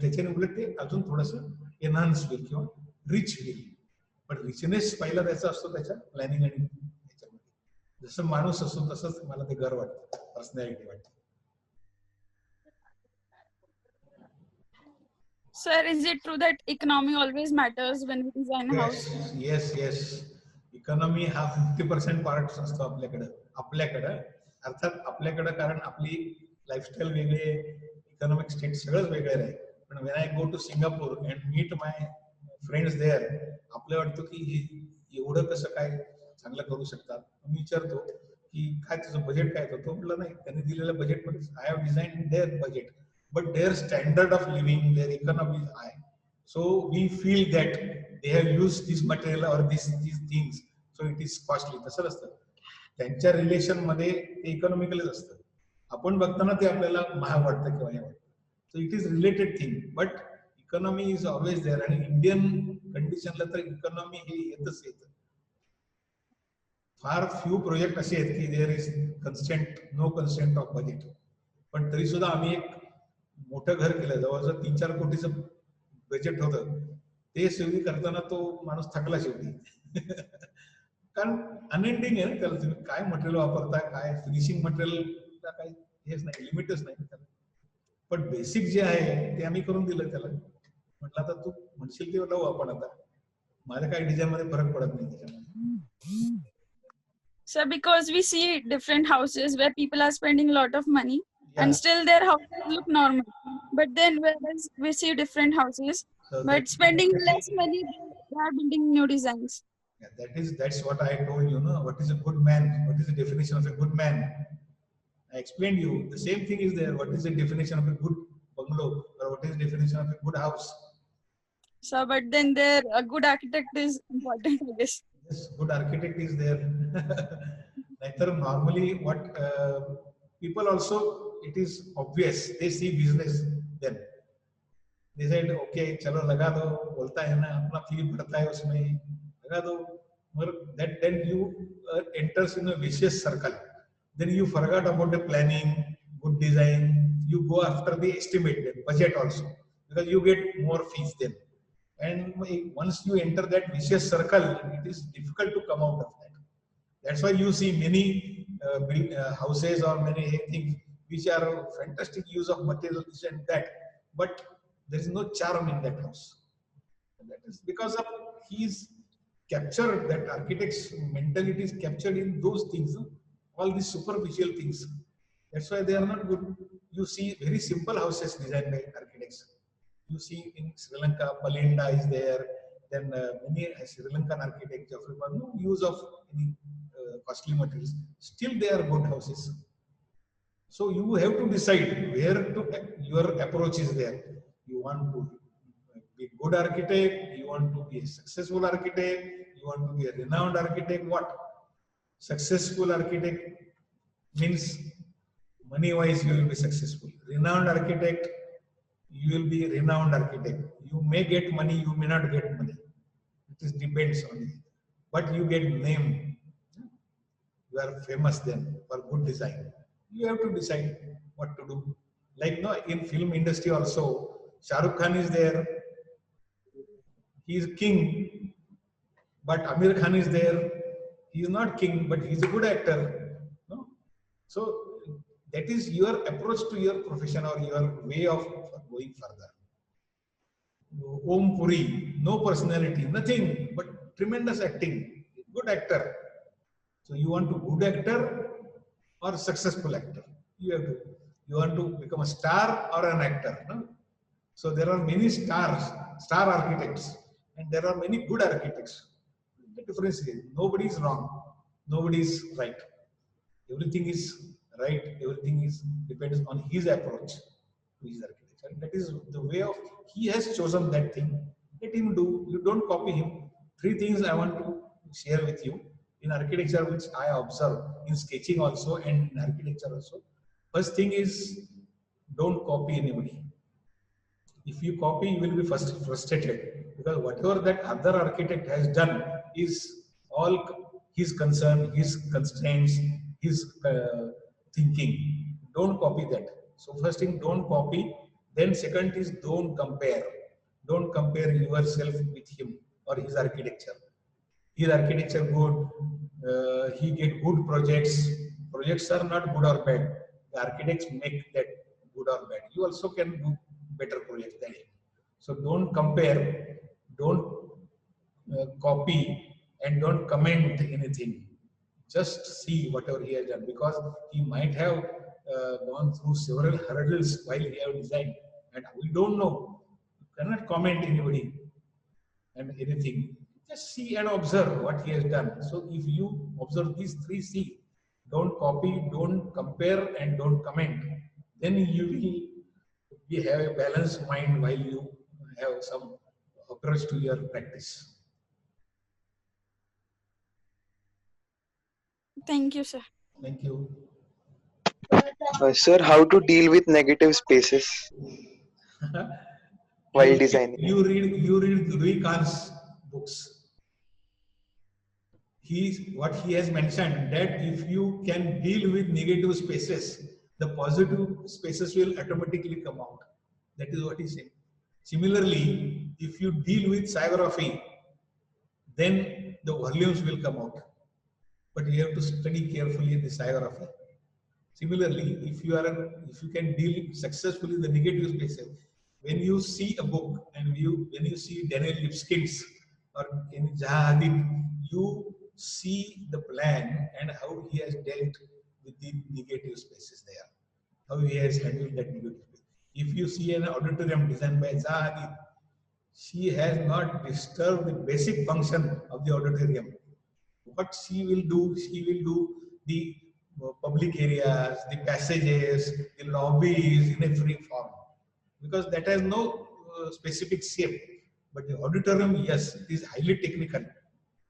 त्याच्याने उलट ते अजून थोडस एनहान्स होईल किंवा रिच होईल. पण रिचनेस पहिला त्याचा असतो त्याच्या प्लॅनिंग आणि ह्याच्यामध्ये. जसं माणूस असतो तसंच मला ते घर वाटतं, पर्सनॅलिटी वाटते. Sir, is it true that economy always matters when we design a house? Yes, yes. Economy हा 50% पार्ट असतो आपल्याकडं अर्थात आपल्याकडं, कारण आपली लाईफस्टाईल वेगळे, इकॉनॉमिक स्टेट सगळंच वेगळे आहे. पण when I go to Singapore and meet my friends there, आपल्याला वाटतं की एवढं कसं काय चांगलं करू शकतात. मी विचारतो की काय तुझं बजेट काय होतं, तो म्हटलं नाही, त्यांनी दिलेलं बजेट पण I have design their budget, but their standard of living, their economy is high. So we feel that they have used this material or these things, so it is costly. तसं असतं त्यांच्या relation मध्ये, ते इकॉनॉमिकलच असतं. आपण बघताना ते आपल्याला महाग वाटतं किंवा हे वाटतं. So it is related thing, but economy is always there. आणि इंडियन कंडिशनला तर इकॉनॉमी हे येतच येतं. फार फ्यू प्रोजेक्ट असे आहेत की there is constant, no constant of budget. पण तरी सुद्धा आम्ही एक मोठं घर केलं, जवळजवळ 3-4 कोटीचं बजेट होतं. ते शेवटी करताना तो माणूस थकला शेवटी. कारण अनएंडिंग आहे ना, त्याला तुम्ही काय मटेरियल वापरताय, काय फिनिशिंग मटेरियल, काय हेच नाही, लिमिटच नाही त्याला. पण बेसिक जे आहे ते आम्ही करून दिलं त्याला. म्हटलं आता तू म्हणशील ते लावू आपण, आता माझ्या काही डिझाईन मध्ये फरक पडत नाही त्याच्यामध्ये. So because we see different houses where people are spending a lot of money, and still their houses look normal. But then whereas we see different houses, but spending less money, they are building new designs. Yeah, that's what I told you, no? What is a good man? What is the definition of a good man? I explained you. The same thing is there. What is the definition of a good bungalow, or what is the definition of a good house? So, but then there a good architect is important, I guess. Yes, good architect is there. Neither normally what people also, it is obvious, they see business then. They said, okay, चलो लगा दो, बोलता है ना, अपना feel पड़ता है उसमें, लगा दो. That then you enters in a vicious circle. Then you forgot about the planning, good design. You go after the estimated budget also, because you get more fees then. And once you enter that vicious circle, it is difficult to come out of that. That's why you see many houses or many things which are fantastic use of material, this and that, but there is no charm in that house. And that is because of he's captured, that architect's mentality is captured in those things, all these superficial things. That's why they are not good. You see very simple houses designed by architects. You see in Sri Lanka, Palinda is there. Then many Sri Lankan architects, no use of any costly materials. Still, they are good houses. So you have to decide where to your approach is there. You want to be a good architect. You want to be a successful architect. You want to be a renowned architect. What? Successful architect means money-wise you will be successful. Renowned architect, you will be a renowned architect. You may get money, you may not get money. It depends on you. But you get name. You are famous then for good design. You have to decide what to do. Like no, in film industry also, Shah Rukh Khan is there. He is king. But Amir Khan is there. He is not king, but he is a good actor. No? So that is your approach to your profession or your way of going further. Om Puri, no personality, nothing, but tremendous acting, good actor. So you want to good actor or successful actor? You want to become a star or an actor? No? So there are many stars, star architects, and there are many good architects. The difference is nobody is wrong, nobody is right. Everything is right. Everything is depends on his approach to his architecture. And that is the way of he has chosen that thing. Let him do. You don't copy him. 3 things I want to share with you in architecture, which I observe in sketching also and in architecture also. First thing is, don't copy anybody. If you copy, you will be first frustrated, because whatever that other architect has done is all his concern, his constraints, his thinking. Don't copy that. So first thing, don't copy. Then second is, don't compare. Don't compare yourself with him or his architecture. His architecture good, he get good projects. Projects are not good or bad. The architects make that good or bad. You also can do better projects than him. So don't compare, don't copy, and don't comment anything. Just see whatever he has done, because he might have gone through several hurdles while he have designed, and we don't know. You cannot comment anybody and anything. Just see and observe what he has done. So if you observe these three C, don't copy, don't compare, and don't comment, then you will have a balanced mind while you have some approach to your practice. Thank you, sir. Thank you. Sir, how to deal with negative spaces while designing? You read Louis Kahn's books. What he has mentioned, that if you can deal with negative spaces, the positive spaces will automatically come out. That is what he said. Similarly, if you deal with psicography, then the volumes will come out. But you have to study carefully the psicography. Similarly, if you can deal successfully the negative spaces, when you see a book and when you see Daniel Lipskin's or in Zaha Hadid, you see the plan and how he has dealt with the negative spaces there, how he has handled that negative space. If you see an auditorium designed by Zaha Hadid, she has not disturbed the basic function of the auditorium. What she will do the public areas, the passages, the lobbies in a free form, because that has no specific shape. But the auditorium, yes, it is highly technical.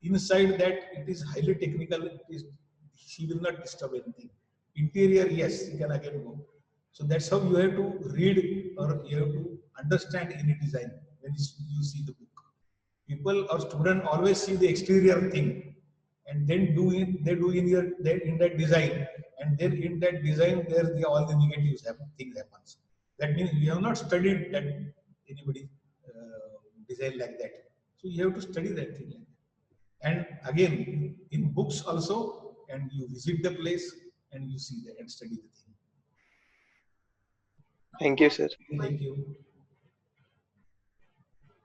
Inside that, it is highly technical. She will not disturb anything. Interior, yes, you can again go. So that's how you have to read, or you have to understand any design when you see the book. People or students always see the exterior thing, and then they do in that design, and then in that design all the negatives things happens. That means you have not studied that anybody design like that. So you have to study that thing. And again, in books also, and you visit the place and you see that and study the thing. Thank you, sir. Thank you.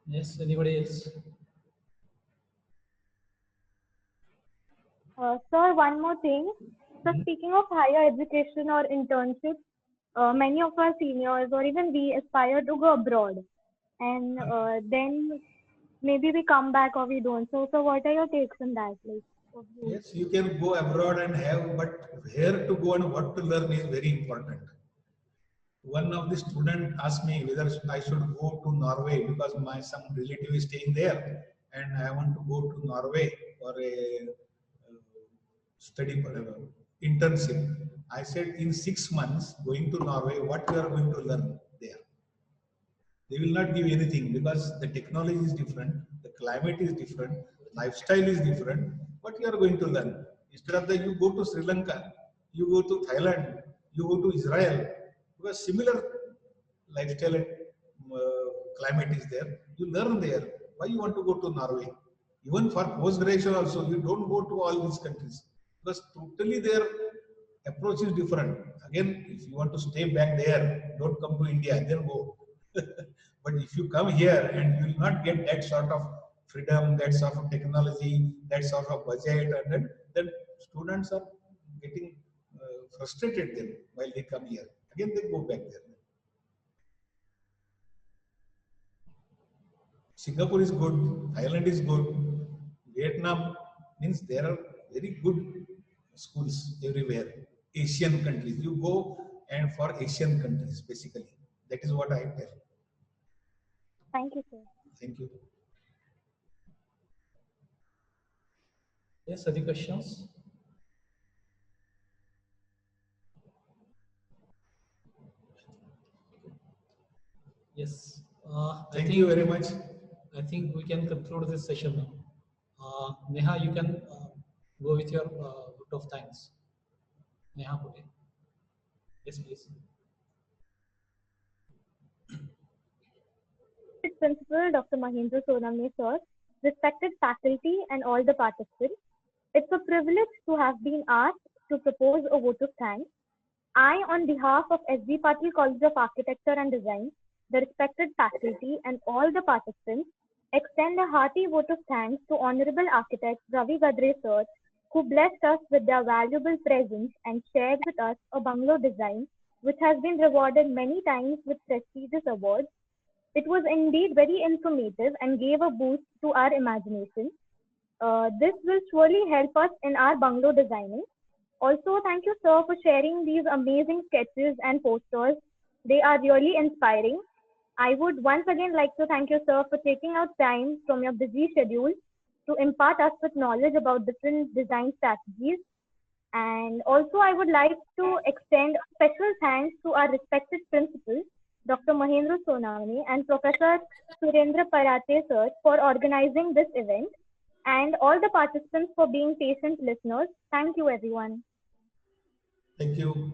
Yes, anybody else? Sir, one more thing. So speaking of higher education or internships, many of our seniors or even we aspire to go abroad, and then maybe we come back or we don't. So what are your takes on that? Yes, you can go abroad and have, but where to go and what to learn is very important. One of the students asked me whether I should go to Norway because some relative is staying there, and I want to go to Norway for a study internship. I said, in 6 months going to Norway, what you are going to learn there? They will not give anything because the technology is different, the climate is different, lifestyle is different. What you are going to learn? Instead of that, you go to Sri Lanka, you go to Thailand, you go to Israel, because similar lifestyle and climate is there. You learn there. Why you want to go to Norway? Even for post-graduation also, you don't go to all these countries because totally their approach is different. Again, if you want to stay back there, don't come to India, then go. But if you come here and you will not get that sort of freedom, that sort of technology, that sort of budget, and then students are getting frustrated then while they come here. Again, they go back there. Singapore is good, Thailand is good, Vietnam means there are very good schools everywhere. Asian countries, you go and for Asian countries basically. That is what I tell. Thank you, sir. Thank you. Yes, other questions? Yes. Thank you very much. I think we can conclude this session now. Neha, you can go with your vote of thanks. Neha Pute. Yes, please. Principal Dr. Mahendra Sonamne sir, respected faculty and all the participants, it's a privilege to have been asked to propose a vote of thanks. I, on behalf of S.D. Patil College of Architecture and Design, the respected faculty and all the participants, extend a hearty vote of thanks to Honorable Architect Ravi Gadre sir, who blessed us with their valuable presence and shared with us a bungalow design which has been rewarded many times with prestigious awards. It was indeed very informative and gave a boost to our imagination. This will surely help us in our bungalow designing. Also, thank you, sir, for sharing these amazing sketches and posters. They are really inspiring. I would once again like to thank you, sir, for taking out time from your busy schedule to impart us with knowledge about different design strategies. And also, I would like to extend a special thanks to our respected principals, Dr. Mahendra Sonani and Professor Surendra Parate, sir, for organizing this event, and all the participants for being patient listeners. Thank you, everyone. Thank you.